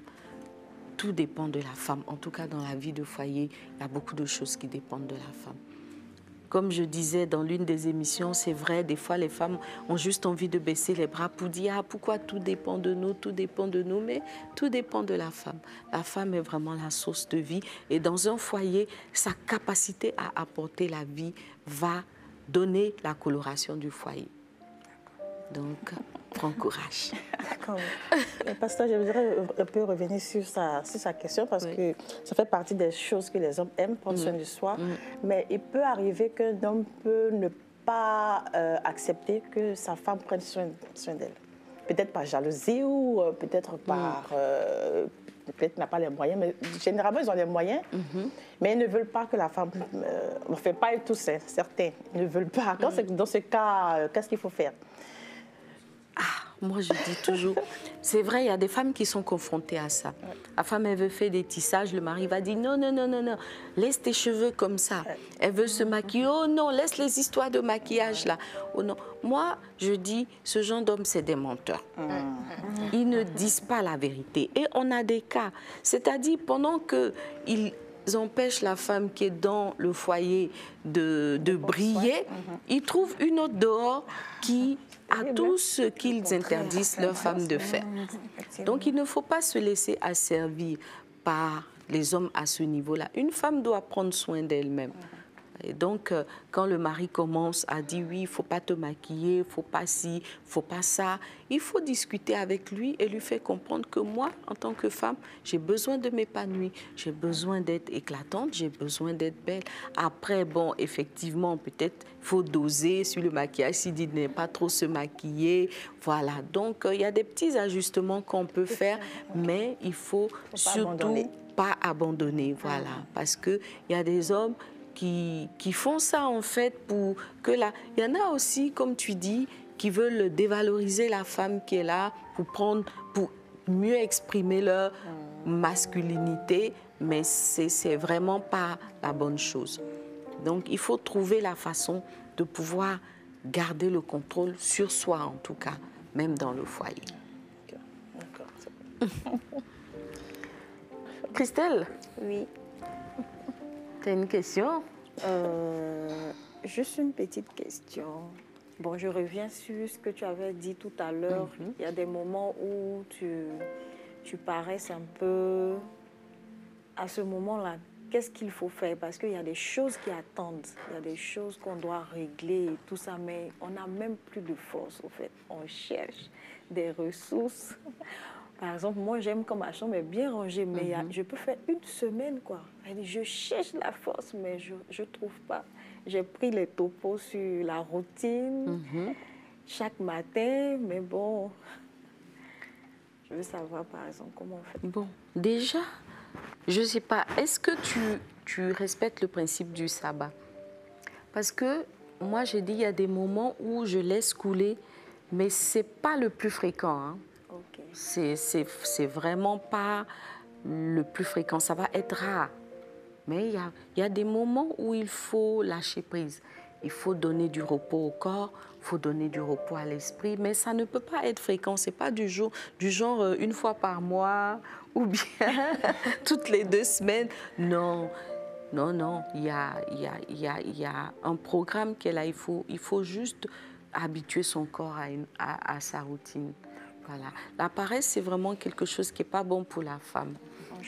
Tout dépend de la femme. En tout cas, dans la vie de foyer, il y a beaucoup de choses qui dépendent de la femme. Comme je disais dans l'une des émissions, c'est vrai, des fois, les femmes ont juste envie de baisser les bras pour dire « Ah, pourquoi tout dépend de nous, tout dépend de nous ?» Mais tout dépend de la femme. La femme est vraiment la source de vie. Et dans un foyer, sa capacité à apporter la vie va donner la coloration du foyer. Donc, prends courage. D'accord. Pasteur, je voudrais un peu revenir sur sa question parce que ça fait partie des choses que les hommes aiment, prendre soin de soi. Mais il peut arriver qu'un homme peut ne pas accepter que sa femme prenne soin d'elle. Peut-être par jalousie ou peut-être par peut-être n'a pas les moyens, mais généralement, ils ont les moyens, mais ils ne veulent pas que la femme... enfin, pas tous, hein, certains ne veulent pas. Quand c'est dans ce cas, qu'est-ce qu'il faut faire? Moi, je dis toujours, c'est vrai, il y a des femmes qui sont confrontées à ça. La femme, elle veut faire des tissages, le mari va dire non, non, non, non, non, laisse tes cheveux comme ça. Elle veut se maquiller, oh non, laisse les histoires de maquillage là. Oh non. Moi, je dis, ce genre d'homme, c'est des menteurs. Ils ne disent pas la vérité. Et on a des cas. C'est-à-dire, pendant qu'ils empêchent la femme qui est dans le foyer de briller, ils trouvent une autre dehors qui a tout ce qu'ils interdisent leurs femmes de faire. Donc, il ne faut pas se laisser asservir par les hommes à ce niveau-là. Une femme doit prendre soin d'elle-même. Et donc, quand le mari commence à dire oui, il ne faut pas te maquiller, il ne faut pas ci, il ne faut pas ça, il faut discuter avec lui et lui faire comprendre que moi, en tant que femme, j'ai besoin de m'épanouir, j'ai besoin d'être éclatante, j'ai besoin d'être belle. Après, bon, effectivement, peut-être il faut doser sur le maquillage, s'il dit de ne pas trop se maquiller. Voilà, donc il y a des petits ajustements qu'on peut faire, mais il faut surtout pas abandonner. Voilà, parce qu'il y a des hommes qui font ça en fait pour que la... Il y en a aussi, comme tu dis, qui veulent dévaloriser la femme qui est là pour mieux exprimer leur masculinité, mais c'est vraiment pas la bonne chose. Donc il faut trouver la façon de pouvoir garder le contrôle sur soi en tout cas, même dans le foyer. D'accord. Christelle? Oui. Tu as une question? Juste une petite question. Bon, je reviens sur ce que tu avais dit tout à l'heure. Il y a des moments où tu paraisses un peu... À ce moment-là, qu'est-ce qu'il faut faire? Parce qu'il y a des choses qui attendent. Il y a des choses qu'on doit régler et tout ça, mais on n'a même plus de force, au fait. On cherche des ressources. Par exemple, moi, j'aime quand ma chambre est bien rangée, mais je peux faire une semaine, quoi. Je cherche la force, mais je ne trouve pas. J'ai pris les topos sur la routine chaque matin, mais bon, je veux savoir, par exemple, comment on fait. Bon, déjà, je ne sais pas, est-ce que tu respectes le principe du sabbat? Parce que moi, j'ai dit, il y a des moments où je laisse couler, mais ce n'est pas le plus fréquent, hein. C'est vraiment pas le plus fréquent, ça va être rare. Mais il y a des moments où il faut lâcher prise. Il faut donner du repos au corps, il faut donner du repos à l'esprit, mais ça ne peut pas être fréquent. Ce n'est pas du genre une fois par mois ou bien toutes les 2 semaines. Non, non, non. Il y a un programme qui est là. Il faut juste habituer son corps à sa routine. Voilà. La paresse, c'est vraiment quelque chose qui n'est pas bon pour la femme.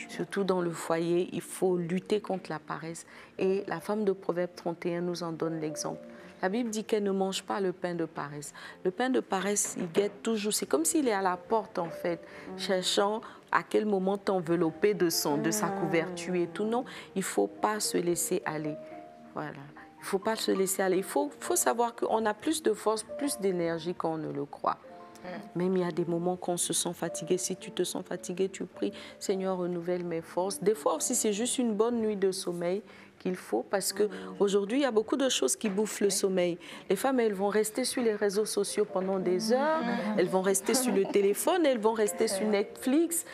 Surtout dans le foyer, il faut lutter contre la paresse. Et la femme de Proverbe 31 nous en donne l'exemple. La Bible dit qu'elle ne mange pas le pain de paresse. Le pain de paresse, il guette toujours. C'est comme s'il est à la porte, en fait, cherchant à quel moment t'envelopper de sa couverture et tout. Non, il ne faut pas se laisser aller. Voilà. Il ne faut pas se laisser aller. Il faut savoir qu'on a plus de force, plus d'énergie qu'on ne le croit. Même il y a des moments qu'on se sent fatigué. Si tu te sens fatigué, tu pries, Seigneur, renouvelle mes forces. Des fois aussi, c'est juste une bonne nuit de sommeil qu'il faut, parce qu'aujourd'hui, il y a beaucoup de choses qui bouffent le sommeil. Les femmes, elles vont rester sur les réseaux sociaux pendant des heures, elles vont rester sur le téléphone, elles vont rester sur Netflix,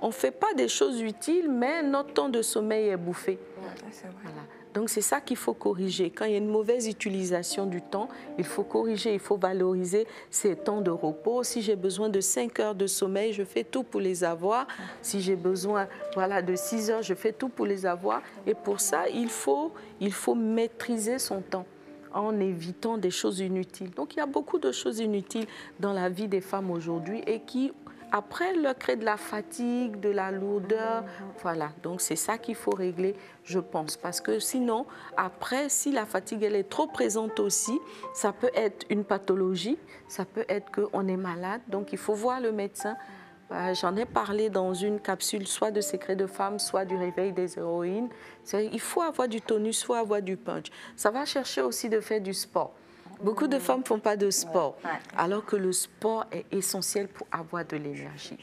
on ne fait pas des choses utiles, mais notre temps de sommeil est bouffé. Voilà. Donc, c'est ça qu'il faut corriger. Quand il y a une mauvaise utilisation du temps, il faut corriger, il faut valoriser ces temps de repos. Si j'ai besoin de 5 heures de sommeil, je fais tout pour les avoir. Si j'ai besoin de 6 heures, je fais tout pour les avoir. Et pour ça, il faut maîtriser son temps en évitant des choses inutiles. Donc, il y a beaucoup de choses inutiles dans la vie des femmes aujourd'hui et qui... Après, leur crée de la fatigue, de la lourdeur. Voilà, donc c'est ça qu'il faut régler, je pense. Parce que sinon, après, si la fatigue elle est trop présente aussi, ça peut être une pathologie, ça peut être qu'on est malade. Donc, il faut voir le médecin. J'en ai parlé dans une capsule, soit de Secrets de Femmes, soit du Réveil des héroïnes. Il faut avoir du tonus, il faut avoir du punch. Ça va chercher aussi de faire du sport. Beaucoup de femmes ne font pas de sport, alors que le sport est essentiel pour avoir de l'énergie.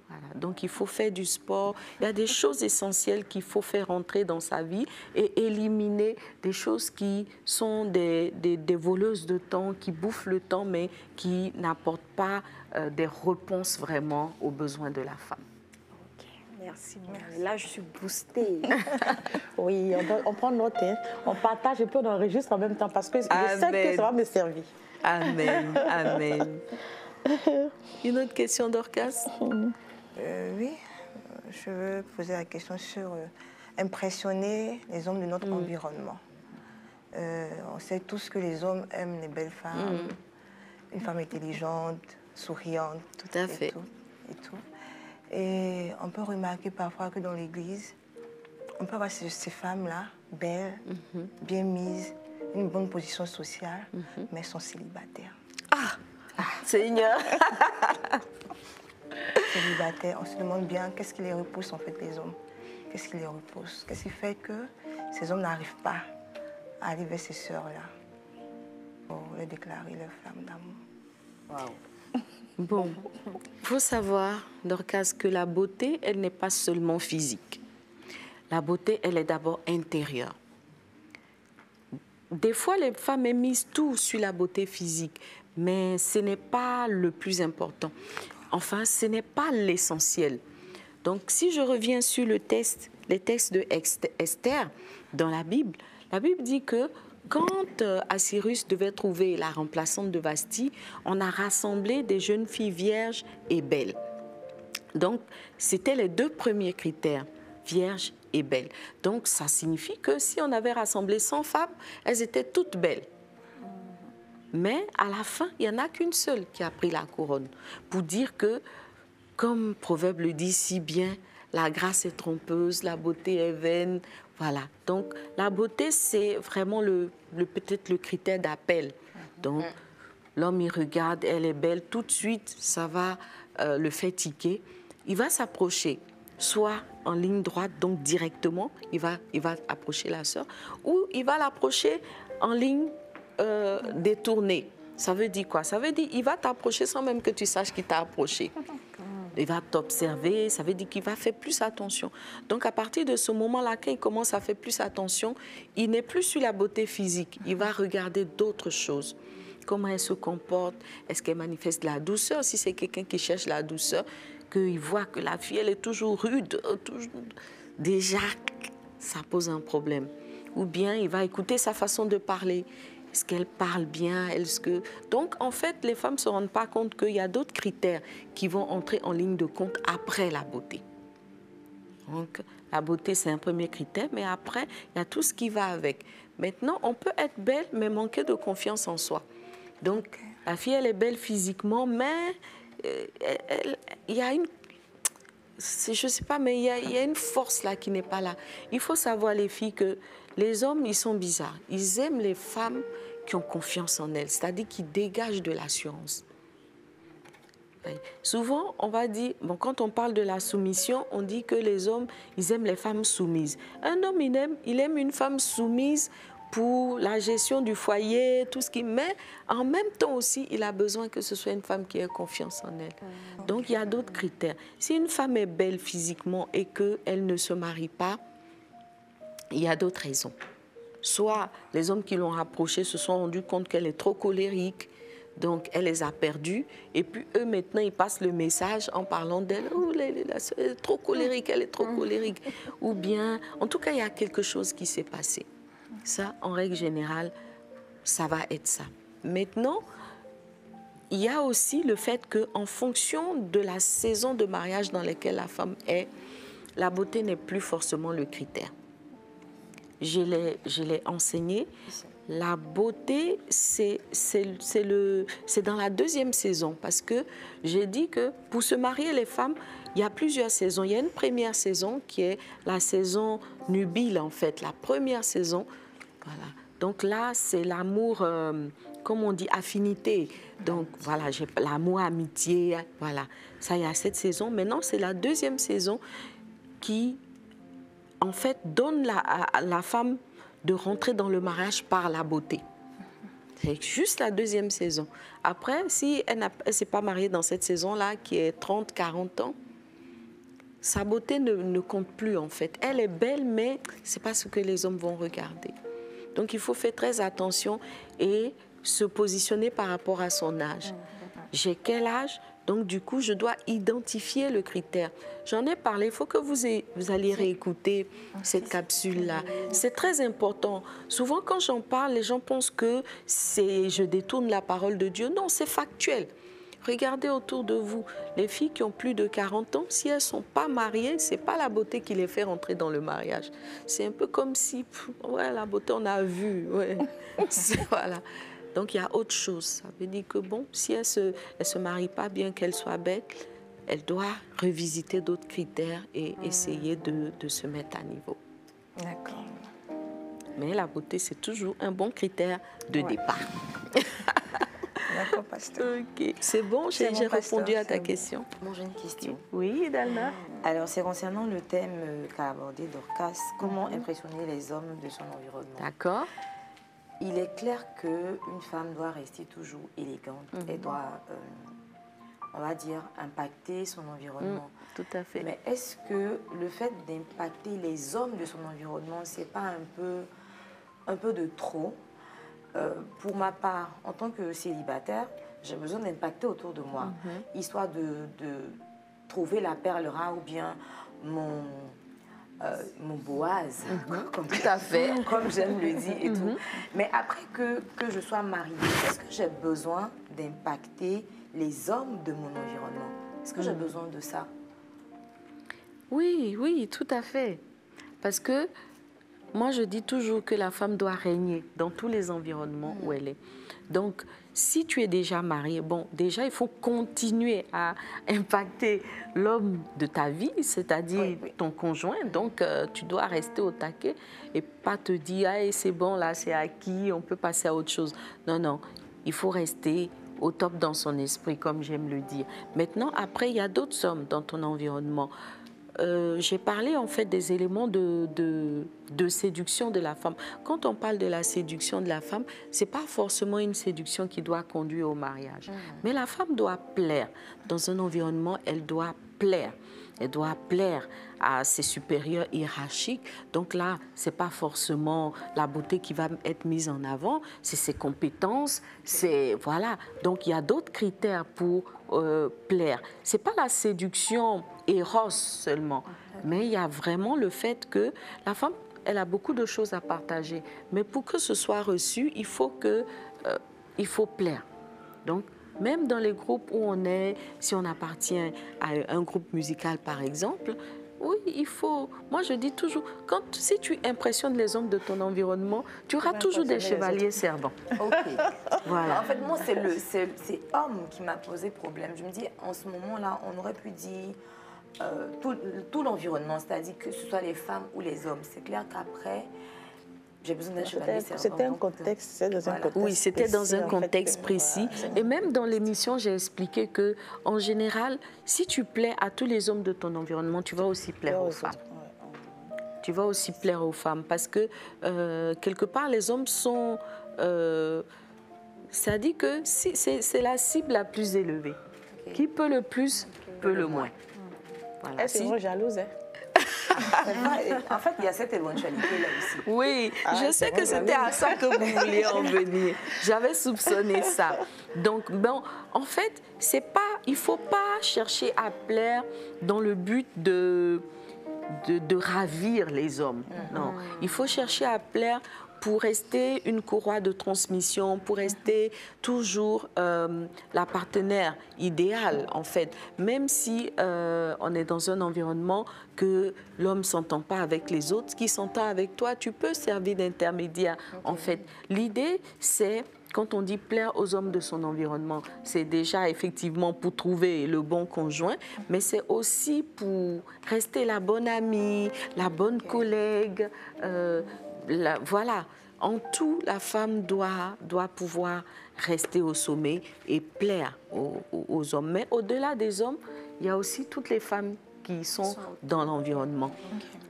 Voilà. Donc, il faut faire du sport. Il y a des choses essentielles qu'il faut faire entrer dans sa vie et éliminer des choses qui sont des voleuses de temps, qui bouffent le temps, mais qui n'apportent pas des réponses vraiment aux besoins de la femme. Ok, merci. Là, je suis boostée. Oui, on prend note, hein. On partage et puis on enregistre en même temps parce que je sais que ça va me servir. Amen, amen. Une autre question, Dorcas? Oui, je veux poser la question sur impressionner les hommes de notre environnement. On sait tous que les hommes aiment les belles femmes, une femme intelligente, souriante. Tout à fait. Et on peut remarquer parfois que dans l'église, on peut avoir ces femmes-là, belles, bien mises, une bonne position sociale, mais elles sont célibataires. Seigneur. Célibataires, on se demande bien qu'est-ce qui les repousse en fait les hommes. Qu'est-ce qui les repousse? Qu'est-ce qui fait que ces hommes n'arrivent pas à aller vers ces sœurs-là pour leur déclarer leur flamme d'amour? Waouh. Bon, il faut savoir, Dorcas, que la beauté, elle n'est pas seulement physique. La beauté, elle est d'abord intérieure. Des fois, les femmes misent tout sur la beauté physique, mais ce n'est pas le plus important. Enfin, ce n'est pas l'essentiel. Donc, si je reviens sur les textes de Esther dans la Bible dit que quand Assyrus devait trouver la remplaçante de Vasthi, on a rassemblé des jeunes filles vierges et belles. Donc, c'était les deux premiers critères, vierges et belles. Donc, ça signifie que si on avait rassemblé 100 femmes, elles étaient toutes belles. Mais à la fin, il n'y en a qu'une seule qui a pris la couronne. Pour dire que, comme Proverbe le dit si bien, la grâce est trompeuse, la beauté est vaine. Voilà. Donc, la beauté, c'est vraiment peut-être le critère d'appel. Donc, l'homme, il regarde, elle est belle, tout de suite, ça va le faire tiquer. Il va s'approcher, soit en ligne droite, donc directement, il va approcher la sœur, ou il va l'approcher en ligne détournée. Ça veut dire quoi? Ça veut dire qu'il va t'approcher sans même que tu saches qu'il t'a approché. Il va t'observer, ça veut dire qu'il va faire plus attention. Donc, à partir de ce moment-là, quand il commence à faire plus attention, il n'est plus sur la beauté physique. Il va regarder d'autres choses. Comment elle se comporte? Est-ce qu'elle manifeste de la douceur? Si c'est quelqu'un qui cherche la douceur, qu'il voit que la fille, elle est toujours rude, déjà, ça pose un problème. Ou bien, il va écouter sa façon de parler. Est-ce qu'elle parle bien? Donc, en fait, les femmes ne se rendent pas compte qu'il y a d'autres critères qui vont entrer en ligne de compte après la beauté. Donc, la beauté, c'est un premier critère, mais après, il y a tout ce qui va avec. Maintenant, on peut être belle, mais manquer de confiance en soi. Donc, la fille, elle est belle physiquement, mais il y a une... Je ne sais pas, mais il y a une force là qui n'est pas là. Il faut savoir, les filles, que les hommes, ils sont bizarres. Ils aiment les femmes qui ont confiance en elles, c'est-à-dire qui dégagent de l'assurance. Souvent, on va dire, bon, quand on parle de la soumission, on dit que les hommes, ils aiment les femmes soumises. Un homme, il aime une femme soumise pour la gestion du foyer, tout ce qui... Mais en même temps aussi, il a besoin que ce soit une femme qui ait confiance en elle. Donc, il y a d'autres critères. Si une femme est belle physiquement et qu'elle ne se marie pas, il y a d'autres raisons. Soit les hommes qui l'ont rapprochée se sont rendus compte qu'elle est trop colérique, donc elle les a perdus. Et puis eux, maintenant, ils passent le message en parlant d'elle. Oh, elle est trop colérique, elle est trop colérique. Ou bien, en tout cas, il y a quelque chose qui s'est passé. Ça, en règle générale, ça va être ça. Maintenant, il y a aussi le fait qu'en fonction de la saison de mariage dans laquelle la femme est, la beauté n'est plus forcément le critère. Je l'ai enseigné. La beauté, c'est dans la deuxième saison. Parce que j'ai dit que pour se marier, les femmes, il y a plusieurs saisons. Il y a une première saison qui est la saison nubile, en fait. La première saison, voilà. Donc là, c'est l'amour, comme on dit, affinité. Donc voilà, j'ai l'amour, amitié, voilà. Ça, il y a cette saison. Maintenant, c'est la deuxième saison qui, en fait, donne à la femme de rentrer dans le mariage par la beauté. C'est juste la deuxième saison. Après, si elle ne s'est pas mariée dans cette saison-là, qui est 30, 40 ans, sa beauté ne compte plus en fait. Elle est belle, mais ce n'est pas ce que les hommes vont regarder. Donc il faut faire très attention et se positionner par rapport à son âge. J'ai quel âge? Donc du coup, je dois identifier le critère. J'en ai parlé, il faut que vous alliez réécouter cette capsule-là. C'est très important. Souvent, quand j'en parle, les gens pensent que je détourne la parole de Dieu. Non, c'est factuel. Regardez autour de vous, les filles qui ont plus de 40 ans, si elles ne sont pas mariées, ce n'est pas la beauté qui les fait rentrer dans le mariage. C'est un peu comme si, ouais, la beauté, on a vu. Ouais. Voilà. Donc, il y a autre chose. Ça veut dire que, bon, si elle se marie pas, bien qu'elle soit belle, elle doit revisiter d'autres critères et essayer de se mettre à niveau. D'accord. Mais la beauté, c'est toujours un bon critère de départ. D'accord, pasteur. Ok, c'est bon, j'ai bon, pasteur, répondu à ta c'est bon. question. Bon, j'ai une question. Oui, Dalma. Alors, c'est concernant le thème qu'a abordé Dorcas, comment impressionner les hommes de son environnement. D'accord. Il est clair qu'une femme doit rester toujours élégante. Elle doit, on va dire, impacter son environnement. Tout à fait. Mais est-ce que le fait d'impacter les hommes de son environnement, c'est pas un peu de trop? Pour ma part, en tant que célibataire, j'ai besoin d'impacter autour de moi, histoire de trouver la perle rare ou bien mon Boaz, comme, Tout à fait. comme j'aime le dire et tout. Mais après que je sois mariée, est-ce que j'ai besoin d'impacter les hommes de mon environnement? Est-ce que j'ai besoin de ça? Oui, oui, tout à fait. Parce que moi, je dis toujours que la femme doit régner dans tous les environnements où elle est. Donc, si tu es déjà marié, bon, déjà, il faut continuer à impacter l'homme de ta vie, c'est-à-dire ton conjoint. Donc, tu dois rester au taquet et pas te dire, ah, c'est bon, là, c'est acquis, on peut passer à autre chose. Non, non, il faut rester au top dans son esprit, comme j'aime le dire. Maintenant, après, il y a d'autres hommes dans ton environnement. J'ai parlé en fait des éléments de séduction de la femme. Quand on parle de la séduction de la femme, ce n'est pas forcément une séduction qui doit conduire au mariage. Mais la femme doit plaire. Dans un environnement, elle doit plaire. Elle doit plaire à ses supérieurs hiérarchiques. Donc là, ce n'est pas forcément la beauté qui va être mise en avant, c'est ses compétences, c'est voilà. Donc il y a d'autres critères pour plaire. Ce n'est pas la séduction éros seulement, mais il y a vraiment le fait que la femme, elle a beaucoup de choses à partager. Mais pour que ce soit reçu, il faut plaire. Donc, même dans les groupes où on est, si on appartient à un groupe musical par exemple, oui, il faut... Moi, je dis toujours, si tu impressionnes les hommes de ton environnement, tu auras toujours des chevaliers servants. Ok. Voilà. En fait, moi, c'est homme qui m'a posé problème. Je me dis, en ce moment-là, on aurait pu dire tout l'environnement, c'est-à-dire que ce soit les femmes ou les hommes. C'est clair qu'après... J'ai besoin d'un chevalier servant. C'était un contexte, c'était dans un contexte Oui, c'était dans un précis, contexte précis. Et même dans l'émission, j'ai expliqué que, en général, si tu plais à tous les hommes de ton environnement, tu vas aussi plaire aux femmes. Tu vas aussi plaire aux femmes parce que, quelque part, les hommes sont... ça dit que c'est la cible la plus élevée. Qui peut le plus, peut le moins. Voilà. C'est vraiment jalouse, hein? En fait, il y a cette éventualité-là aussi. Oui, je sais que c'était à ça que vous vouliez en venir. J'avais soupçonné ça. Donc, bon, en fait, il ne faut pas chercher à plaire dans le but de ravir les hommes. Non, il faut chercher à plaire pour rester une courroie de transmission, pour rester toujours la partenaire idéale, en fait. Même si on est dans un environnement que l'homme ne s'entend pas avec les autres, qui s'entend avec toi, tu peux servir d'intermédiaire, en fait. L'idée, c'est... Quand on dit plaire aux hommes de son environnement, c'est déjà effectivement pour trouver le bon conjoint, mais c'est aussi pour rester la bonne amie, la bonne collègue. Voilà. En tout, la femme doit pouvoir rester au sommet et plaire aux hommes. Mais au-delà des hommes, il y a aussi toutes les femmes qui sont dans l'environnement.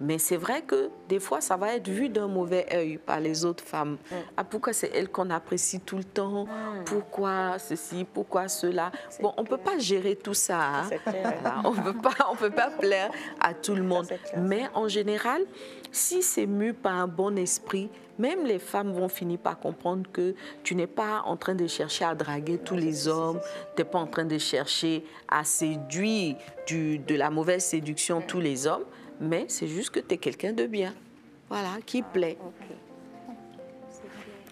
Mais c'est vrai que des fois, ça va être vu d'un mauvais œil par les autres femmes. Ah, pourquoi c'est elle qu'on apprécie tout le temps? Pourquoi ceci? Pourquoi cela? Bon, on ne peut pas gérer tout ça. Hein? Voilà, on ne peut pas plaire à tout le monde. Mais en général, si c'est mu par un bon esprit, même les femmes vont finir par comprendre que tu n'es pas en train de chercher à draguer tous les hommes, tu n'es pas en train de chercher à séduire de la mauvaise séduction tous les hommes, mais c'est juste que tu es quelqu'un de bien, voilà, qui plaît.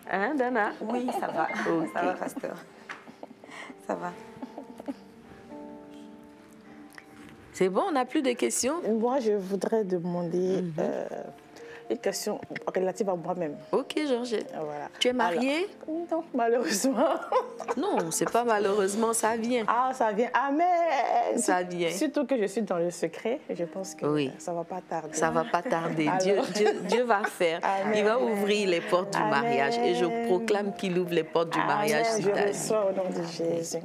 Hein, Dana? Oui, ça va. Okay. Ça va, pasteur. Ça va. C'est bon, on n'a plus de questions? Moi, je voudrais demander une question relative à moi-même. Ok, Georgette. Voilà. Tu es mariée? Alors, non, malheureusement. Non, c'est pas malheureusement, ça vient. Ah, ça vient. Ah, mais... Ça vient. Surtout que je suis dans le secret, je pense que ça ne va pas tarder. Ça ne va pas tarder. Dieu va faire. Amen. Il va ouvrir les portes du mariage. Et je proclame qu'il ouvre les portes du mariage. Je reçois au nom de Jésus.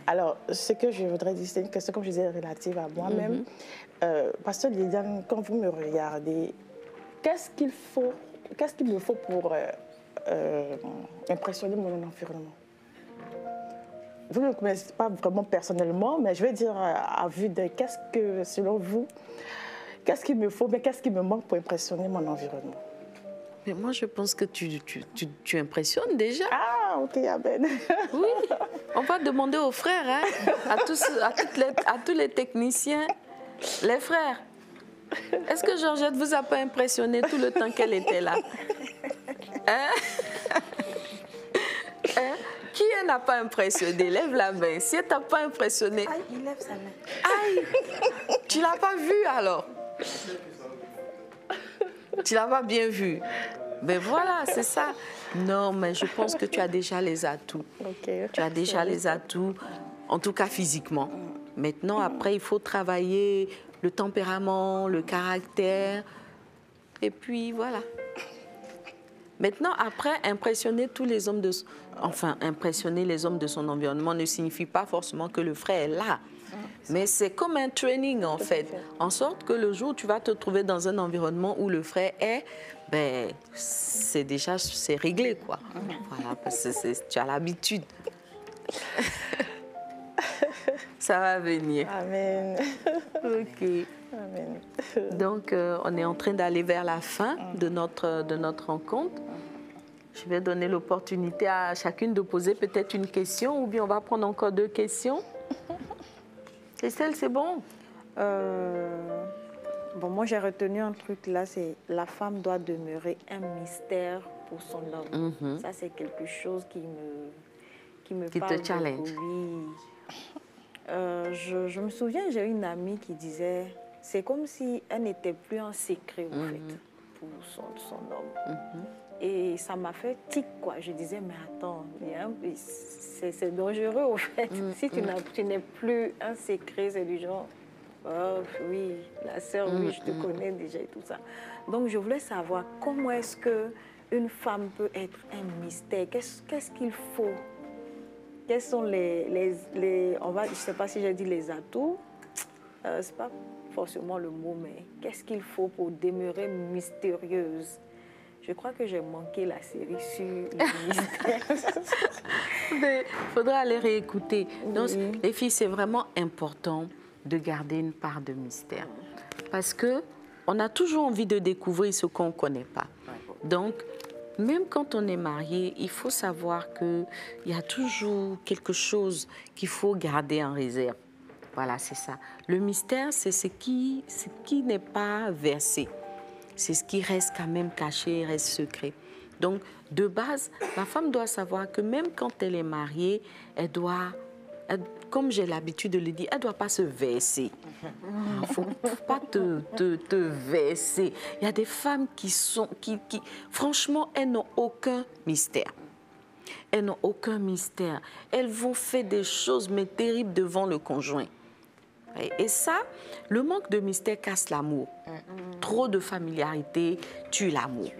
Alors, ce que je voudrais dire, c'est une question, comme je disais, relative à moi-même. Pasteur Liliane, quand vous me regardez, qu'est-ce qu'il me faut pour impressionner mon environnement? Vous ne me connaissez pas vraiment personnellement, mais je vais dire à vue de qu'est-ce que, selon vous, qu'est-ce qu'il me faut, mais qu'est-ce qui me manque pour impressionner mon environnement? Mais moi, je pense que tu impressionnes déjà. Ah, ok, amen. Oui, on va demander aux frères, hein, à tous les techniciens, les frères. Est-ce que Georgette vous a pas impressionné tout le temps qu'elle était là? Hein? Hein? Qui elle n'a pas impressionné? Lève la main. Si elle t'a pas impressionné... Aïe, il lève sa main. Aïe! Tu l'as pas vu alors? Tu l'as pas bien vu? Ben voilà, c'est ça. Non, mais je pense que tu as déjà les atouts. Okay. Tu as déjà les atouts, en tout cas physiquement. Maintenant, après, il faut travailler le tempérament, le caractère. Et puis, voilà. Maintenant, après, impressionner tous les hommes impressionner les hommes de son environnement ne signifie pas forcément que le frère est là. Mais c'est comme un training, en fait. En sorte que le jour où tu vas te trouver dans un environnement où le frère est, ben, c'est réglé, quoi. Voilà, parce que tu as l'habitude. Ça va venir. Amen. OK. Amen. Donc, on est en train d'aller vers la fin de notre rencontre. Je vais donner l'opportunité à chacune de poser peut-être une question ou bien on va prendre encore 2 questions. Estelle, c'est bon? Bon, moi, j'ai retenu un truc là, c'est la femme doit demeurer un mystère pour son homme. Ça, c'est quelque chose qui me parle te challenge. Oui. Je me souviens, j'ai une amie qui disait, c'est comme si elle n'était plus un secret, en fait, pour son homme. Et ça m'a fait tic, quoi. Je disais, mais attends, c'est dangereux, au fait. Si tu n'es plus un secret, c'est du genre, oh, oui, la sœur, oui, je te connais déjà et tout ça. Donc, je voulais savoir comment est-ce qu'une femme peut être un mystère. Qu'est-ce qu'il faut? Quels sont je ne sais pas si j'ai dit les atouts, ce n'est pas forcément le mot, mais qu'est-ce qu'il faut pour demeurer mystérieuse? Je crois que j'ai manqué la série sur les mystères. Mais il faudra aller réécouter. Donc, les filles, c'est vraiment important de garder une part de mystère. Parce qu'on a toujours envie de découvrir ce qu'on ne connaît pas. Donc, même quand on est marié, il faut savoir qu'il y a toujours quelque chose qu'il faut garder en réserve. Voilà, c'est ça. Le mystère, c'est ce qui n'est pas versé. C'est ce qui reste quand même caché, reste secret. Donc, de base, la femme doit savoir que même quand elle est mariée, elle doit, comme j'ai l'habitude de le dire, elle ne doit pas se verser. Il ne faut pas te verser. Il y a des femmes qui franchement, elles n'ont aucun mystère. Elles n'ont aucun mystère. Elles vont faire des choses, mais terribles devant le conjoint. Et ça, le manque de mystère casse l'amour. Trop de familiarité tue l'amour.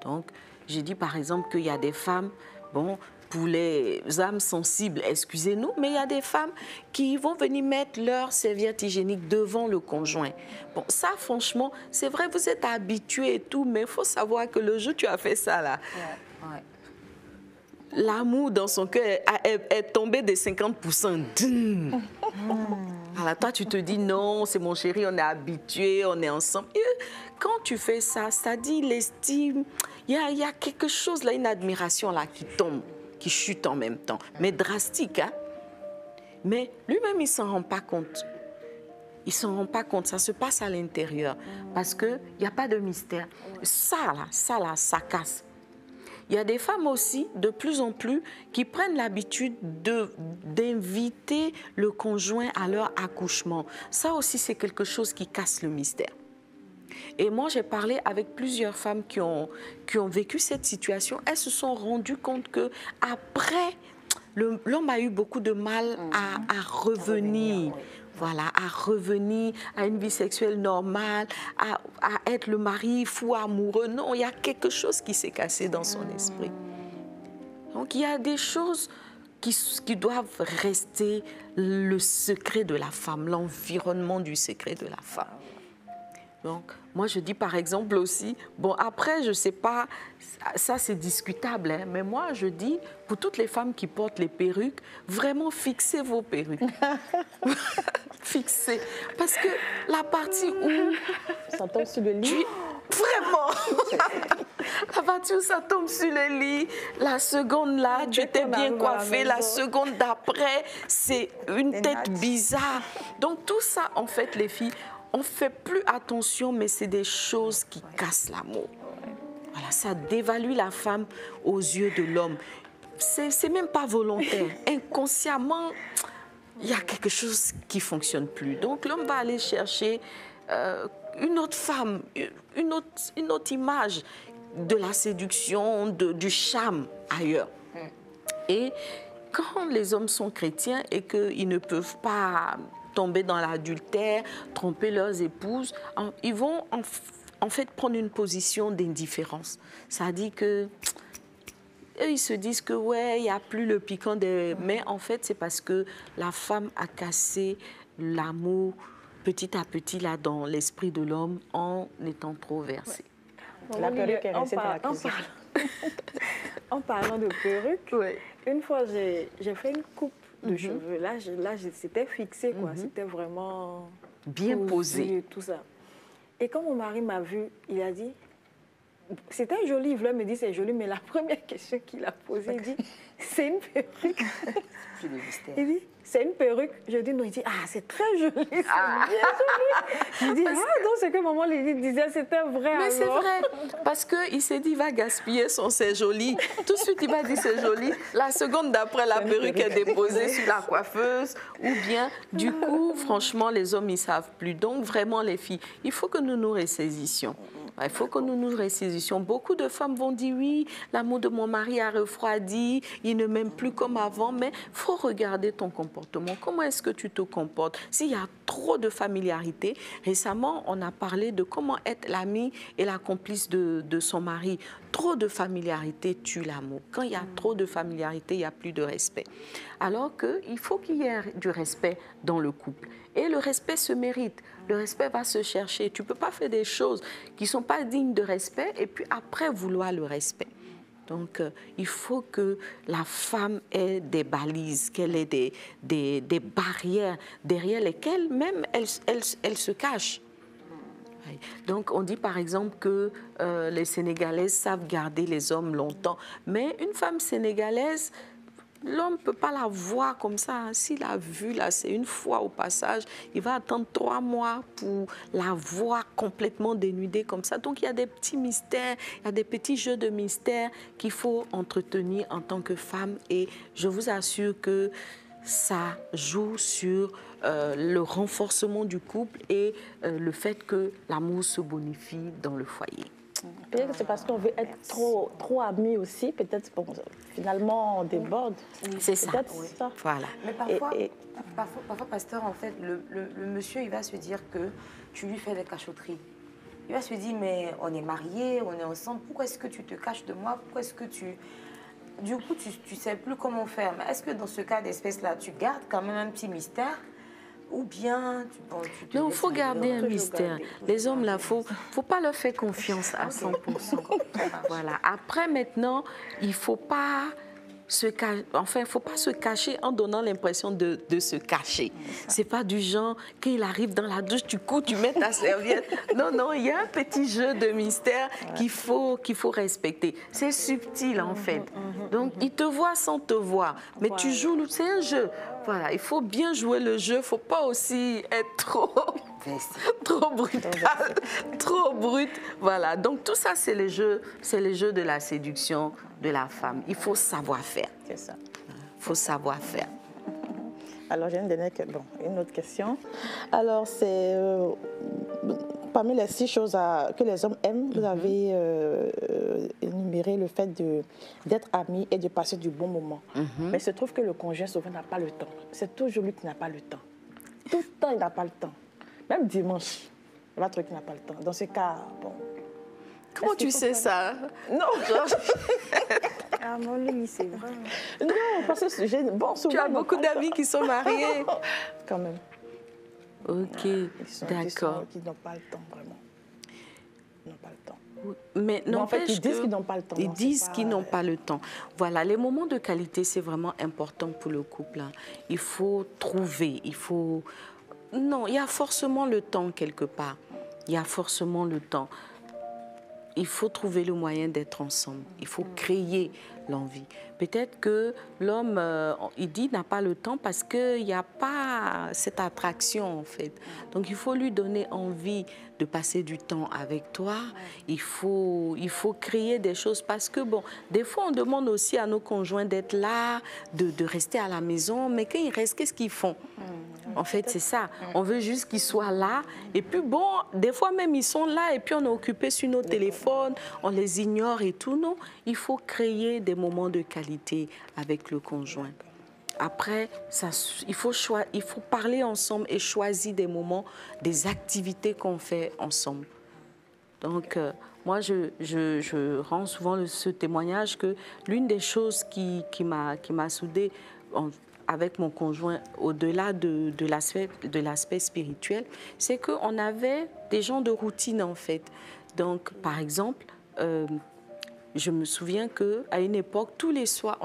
Donc, j'ai dit par exemple qu'il y a des femmes, bon, pour les âmes sensibles, excusez-nous, mais il y a des femmes qui vont venir mettre leur serviette hygiénique devant le conjoint. Bon, ça, franchement, c'est vrai, vous êtes habitués et tout, mais il faut savoir que le jour où tu as fait ça, là, l'amour dans son cœur est tombé de 50%. Alors toi, tu te dis, non, c'est mon chéri, on est habitués, on est ensemble. Et quand tu fais ça, ça dit l'estime, il y a quelque chose là, une admiration là qui tombe, qui chute en même temps, mais drastique, hein? Mais lui-même, il ne s'en rend pas compte. Il ne s'en rend pas compte, ça se passe à l'intérieur, parce qu'il n'y a pas de mystère. Ça là, ça casse. Il y a des femmes aussi, de plus en plus, qui prennent l'habitude d'inviter le conjoint à leur accouchement. Ça aussi, c'est quelque chose qui casse le mystère. Et moi, j'ai parlé avec plusieurs femmes qui ont vécu cette situation. Elles se sont rendues compte qu'après, l'homme a eu beaucoup de mal à revenir. Voilà, à revenir à une vie sexuelle normale, à être le mari fou amoureux. Non, il y a quelque chose qui s'est cassé dans son esprit. Donc, il y a des choses qui doivent rester le secret de la femme, l'environnement du secret de la femme. Donc, moi, je dis par exemple aussi, bon, après, je ne sais pas, ça c'est discutable, hein, mais moi, je dis, pour toutes les femmes qui portent les perruques, vraiment fixez vos perruques. Fixez. Parce que la partie où... Ça tombe sur le lit. Vraiment. La partie où ça tombe sur le lit, la seconde là, tu étais bien coiffée, la seconde d'après, c'est une tête bizarre. Donc, tout ça, en fait, les filles, on ne fait plus attention, mais c'est des choses qui cassent l'amour. Voilà, ça dévalue la femme aux yeux de l'homme. C'est même pas volontaire. Inconsciemment, il y a quelque chose qui ne fonctionne plus. Donc, l'homme va aller chercher une autre femme, une autre image de la séduction, du charme ailleurs. Et quand les hommes sont chrétiens et qu'ils ne peuvent pas tomber dans l'adultère, tromper leurs épouses, ils vont en fait prendre une position d'indifférence. Ça dit que eux, ils se disent que ouais, il n'y a plus le piquant des... Mais en fait, c'est parce que la femme a cassé l'amour petit à petit là dans l'esprit de l'homme en étant trop versée. Ouais. La perruque est restée dans la cuisine. En parlant de perruque, une fois, j'ai fait une coupe de cheveux. Là, c'était fixé, quoi. C'était vraiment... Bien posé. Tout ça. Et quand mon mari m'a vu, il a dit... C'était joli, il voulait me dire c'est joli, mais la première question qu'il a posée, il dit, c'est une perruque. Il dit, c'est une perruque. Je dis non, il dit, ah, c'est très joli, c'est bien joli. Je dis, ah, donc ce que maman lui disait, c'était vrai. Mais c'est vrai, parce qu'il s'est dit, il va gaspiller son c'est joli. Tout de suite, il va dire c'est joli. La seconde d'après, la perruque est déposée sur la coiffeuse. Ou bien, du coup, franchement, les hommes, ils ne savent plus. Donc, vraiment, les filles, il faut que nous nous ressaisissions. Il faut que nous nous ressaisissions. Beaucoup de femmes vont dire oui, l'amour de mon mari a refroidi, il ne m'aime plus comme avant, mais il faut regarder ton comportement. Comment est-ce que tu te comportes? S'il y a trop de familiarité, récemment, on a parlé de comment être l'ami et la complice de son mari. Trop de familiarité tue l'amour. Quand il y a trop de familiarité, il n'y a plus de respect. Alors qu'il faut qu'il y ait du respect dans le couple. Et le respect se mérite. Le respect va se chercher. Tu ne peux pas faire des choses qui ne sont pas dignes de respect et puis après vouloir le respect. Donc, il faut que la femme ait des balises, qu'elle ait des barrières derrière lesquelles même elle se cache. Donc, on dit par exemple que les Sénégalaises savent garder les hommes longtemps. Mais une femme sénégalaise, l'homme ne peut pas la voir comme ça. S'il a vu, là, c'est une fois au passage, il va attendre 3 mois pour la voir complètement dénudée comme ça. Donc, il y a des petits mystères, il y a des petits jeux de mystères qu'il faut entretenir en tant que femme. Et je vous assure que ça joue sur le renforcement du couple et le fait que l'amour se bonifie dans le foyer. Peut-être que c'est parce qu'on veut être trop amis aussi. Peut-être, bon, finalement, on déborde. C'est ça. Oui. Ça. Voilà. Mais parfois, pasteur, en fait, le monsieur, il va se dire que tu lui fais des cachotteries. Il va se dire, mais on est mariés, on est ensemble, pourquoi est-ce que tu te caches de moi? Pourquoi est-ce que tu... du coup, tu ne sais plus comment faire. Mais est-ce que dans ce cas d'espèce-là, tu gardes quand même un petit mystère? Ou bien tu te Non, il laisses faut aller garder dans- un mystère. Les hommes, là, faut pas leur faire confiance à 100%. Voilà. Après, maintenant, il faut pas se cacher. Enfin, il faut pas se cacher en donnant l'impression de se cacher. C'est pas du genre, quand il arrive dans la douche, tu cours, tu mets ta serviette. Non, non, il y a un petit jeu de mystère qu'il faut respecter. C'est subtil, en fait. Donc, il te voit sans te voir. Mais tu joues, c'est un jeu. Voilà, il faut bien jouer le jeu. Il ne faut pas aussi être trop brutal, trop brut. Voilà, donc tout ça, c'est les jeux de la séduction de la femme. Il faut savoir faire. C'est ça. Il faut savoir faire. Alors, j'ai une autre question. Alors, c'est parmi les 6 choses que les hommes aiment, vous avez énuméré le fait d'être amis et de passer du bon moment. Mais il se trouve que le conjoint souvent n'a pas le temps. C'est toujours lui qui n'a pas le temps. Tout le temps, il n'a pas le temps. Même dimanche, il va trouver qu'il n'a pas le temps. Dans ce cas, bon... Comment tu sais ça? Non, Ah, mon ami, c'est vrai. non, parce que souvent... Tu as beaucoup d'amis qui sont mariés. Quand même. Ok, d'accord. Qui n'ont pas le temps, vraiment. Ils n'ont pas le temps. Mais Non, en fait, ils disent que- qu'ils n'ont pas le temps. Ils Non, disent c'est pas- qu'ils n'ont pas le temps. Voilà, les moments de qualité, c'est vraiment important pour le couple. Hein. Il faut trouver, il faut... Non, il y a forcément le temps quelque part. Il y a forcément le temps. Il faut trouver le moyen d'être ensemble. Il faut créer l'envie. Peut-être que l'homme, il dit, n'a pas le temps parce qu'il n'y a pas cette attraction, en fait. Donc, il faut lui donner envie de passer du temps avec toi. Il faut créer des choses parce que, bon, des fois, on demande aussi à nos conjoints d'être là, de rester à la maison. Mais quand ils restent, qu'est-ce qu'ils font? En fait, c'est ça. On veut juste qu'ils soient là. Et puis, bon, des fois même, ils sont là et puis on est occupé sur nos téléphones, on les ignore et tout. Non, il faut créer des moments de qualité avec le conjoint. Après, il faut parler ensemble et choisir des moments, des activités qu'on fait ensemble. Donc, moi, je rends souvent ce témoignage que l'une des choses qui m'a soudée avec mon conjoint, au-delà de l'aspect spirituel, c'est qu'on avait des gens de routine, en fait. Donc, par exemple, je me souviens qu'à une époque, tous les soirs,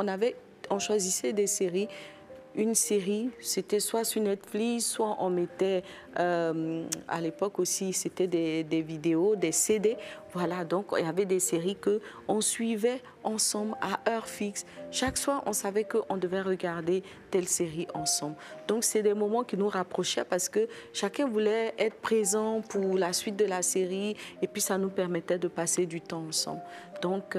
on choisissait des séries. Une série, c'était soit sur Netflix, soit on mettait, à l'époque aussi, c'était des vidéos, des CD. Voilà, donc il y avait des séries qu'on suivait ensemble à heure fixe. Chaque soir, on savait qu'on devait regarder telle série ensemble. Donc, c'est des moments qui nous rapprochaient parce que chacun voulait être présent pour la suite de la série et puis ça nous permettait de passer du temps ensemble. Donc,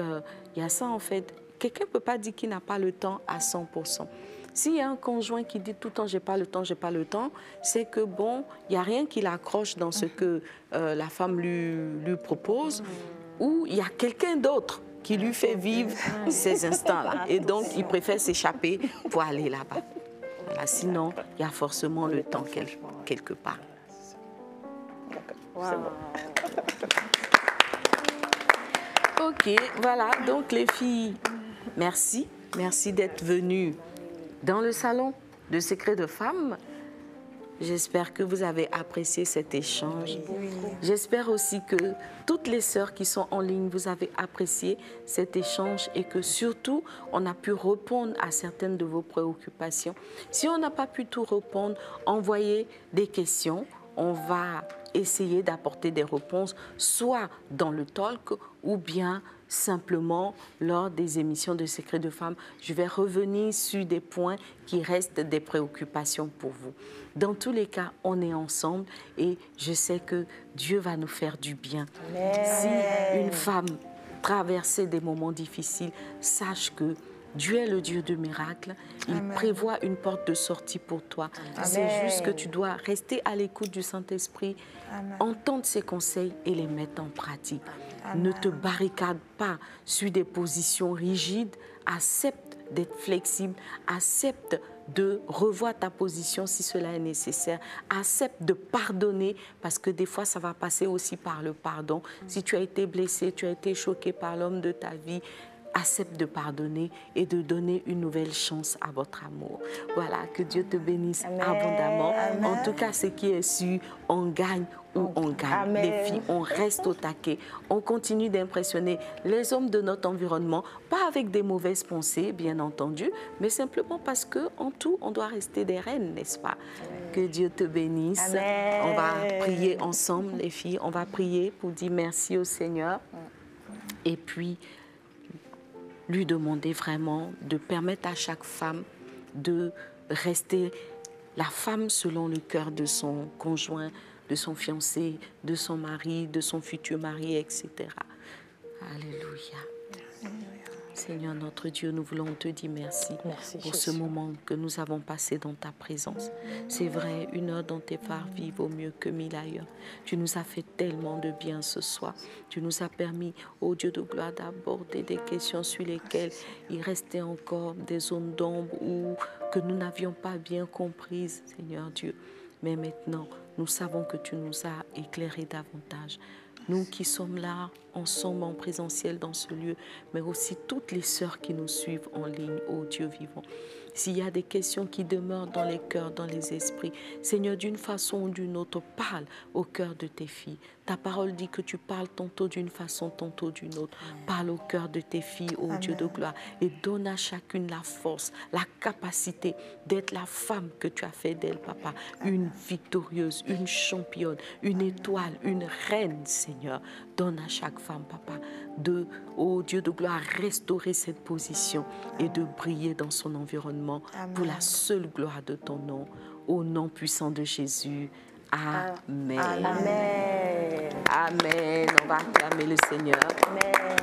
il y a ça en fait. Quelqu'un ne peut pas dire qu'il n'a pas le temps à 100%. S'il y a un conjoint qui dit tout le temps « j'ai pas le temps », c'est que bon, il n'y a rien qui l'accroche dans ce que la femme lui propose ou il y a quelqu'un d'autre qui lui fait vivre ces instants-là. Et donc, il préfère s'échapper pour aller là-bas. Voilà, sinon, il y a forcément le temps quelque part. C'est bon. Ok, voilà. Donc, les filles, merci. Merci d'être venues dans le salon de Secrets de Femmes. J'espère que vous avez apprécié cet échange. J'espère aussi que toutes les sœurs qui sont en ligne, vous avez apprécié cet échange et que surtout, on a pu répondre à certaines de vos préoccupations. Si on n'a pas pu tout répondre, envoyez des questions. On va essayer d'apporter des réponses, soit dans le talk ou bien simplement lors des émissions de Secrets de Femmes. Je vais revenir sur des points qui restent des préoccupations pour vous. Dans tous les cas, on est ensemble et je sais que Dieu va nous faire du bien. Amen. Si une femme traversait des moments difficiles, sache que Dieu est le Dieu de miracles. Il prévoit une porte de sortie pour toi. C'est juste que tu dois rester à l'écoute du Saint-Esprit, entendre ses conseils et les mettre en pratique. Ne te barricade pas sur des positions rigides. Accepte d'être flexible. Accepte de revoir ta position si cela est nécessaire. Accepte de pardonner parce que des fois, ça va passer aussi par le pardon. Si tu as été blessé, tu as été choqué par l'homme de ta vie, accepte de pardonner et de donner une nouvelle chance à votre amour. Voilà, que Dieu te bénisse abondamment. Amen. En tout cas, ce qui est sûr, on gagne ou on gagne. Amen. Les filles, on reste au taquet. On continue d'impressionner les hommes de notre environnement, pas avec des mauvaises pensées, bien entendu, mais simplement parce qu'en tout, on doit rester des reines, n'est-ce pas? Que Dieu te bénisse. Amen. On va prier ensemble, les filles. On va prier pour dire merci au Seigneur. Et puis, lui demander vraiment de permettre à chaque femme de rester la femme selon le cœur de son conjoint, de son fiancé, de son mari, de son futur mari, etc. Alléluia. Seigneur notre Dieu, nous voulons te dire merci, pour ce moment que nous avons passé dans ta présence. C'est vrai, 1 heure dans tes parvis vaut mieux que 1000 ailleurs. Tu nous as fait tellement de bien ce soir. Tu nous as permis, ô Dieu de gloire, d'aborder des questions sur lesquelles il restait encore des zones d'ombre ou que nous n'avions pas bien comprises, Seigneur Dieu. Mais maintenant, nous savons que tu nous as éclairés davantage. Nous qui sommes là, ensemble en présentiel dans ce lieu, mais aussi toutes les sœurs qui nous suivent en ligne, ô Dieu vivant. S'il y a des questions qui demeurent dans les cœurs, dans les esprits, Seigneur, d'une façon ou d'une autre, parle au cœur de tes filles. Ta parole dit que tu parles tantôt d'une façon, tantôt d'une autre. Parle au cœur de tes filles, ô Dieu de gloire, et donne à chacune la force, la capacité d'être la femme que tu as fait d'elle, Papa. Une victorieuse, une championne, une étoile, une reine, Seigneur. Donne à chaque femme, Papa, de, ô Dieu de gloire, restaurer cette position et de briller dans son environnement pour la seule gloire de ton nom. Au nom puissant de Jésus. Amen. Amen. Amen. On va acclamer le Seigneur. Amen.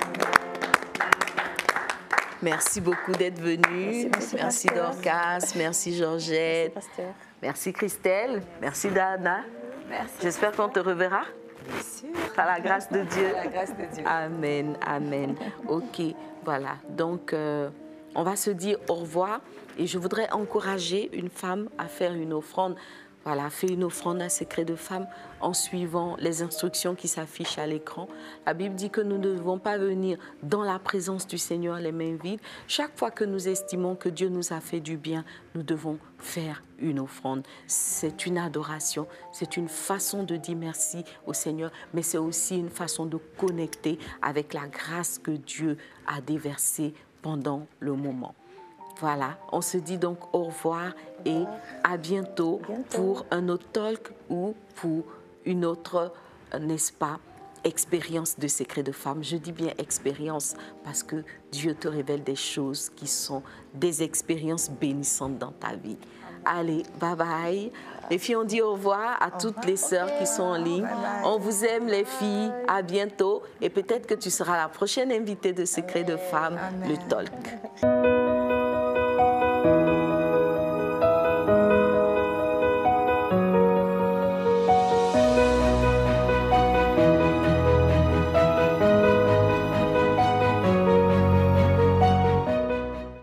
Merci beaucoup d'être venu. Merci Dorcas. Merci Georgette. Merci, pasteur. Merci Christelle. Merci Dana. Merci. J'espère qu'on te reverra. Bien sûr. Par la grâce de Dieu. Par la grâce de Dieu. Amen, amen. Ok, voilà. Donc, on va se dire au revoir. Et je voudrais encourager une femme à faire une offrande. Voilà, fais une offrande à Secret de Femme en suivant les instructions qui s'affichent à l'écran. La Bible dit que nous ne devons pas venir dans la présence du Seigneur les mains vides. Chaque fois que nous estimons que Dieu nous a fait du bien, nous devons faire une offrande. C'est une adoration, c'est une façon de dire merci au Seigneur, mais c'est aussi une façon de connecter avec la grâce que Dieu a déversée pendant le moment. Voilà, on se dit donc au revoir et à bientôt pour un autre talk ou pour une autre, n'est-ce pas, expérience de Secret de Femme. Je dis bien expérience parce que Dieu te révèle des choses qui sont des expériences bénissantes dans ta vie. Allez, bye bye. Les filles, on dit au revoir à toutes les sœurs qui sont en ligne. On vous aime les filles, à bientôt et peut-être que tu seras la prochaine invitée de Secret de Femme, le talk.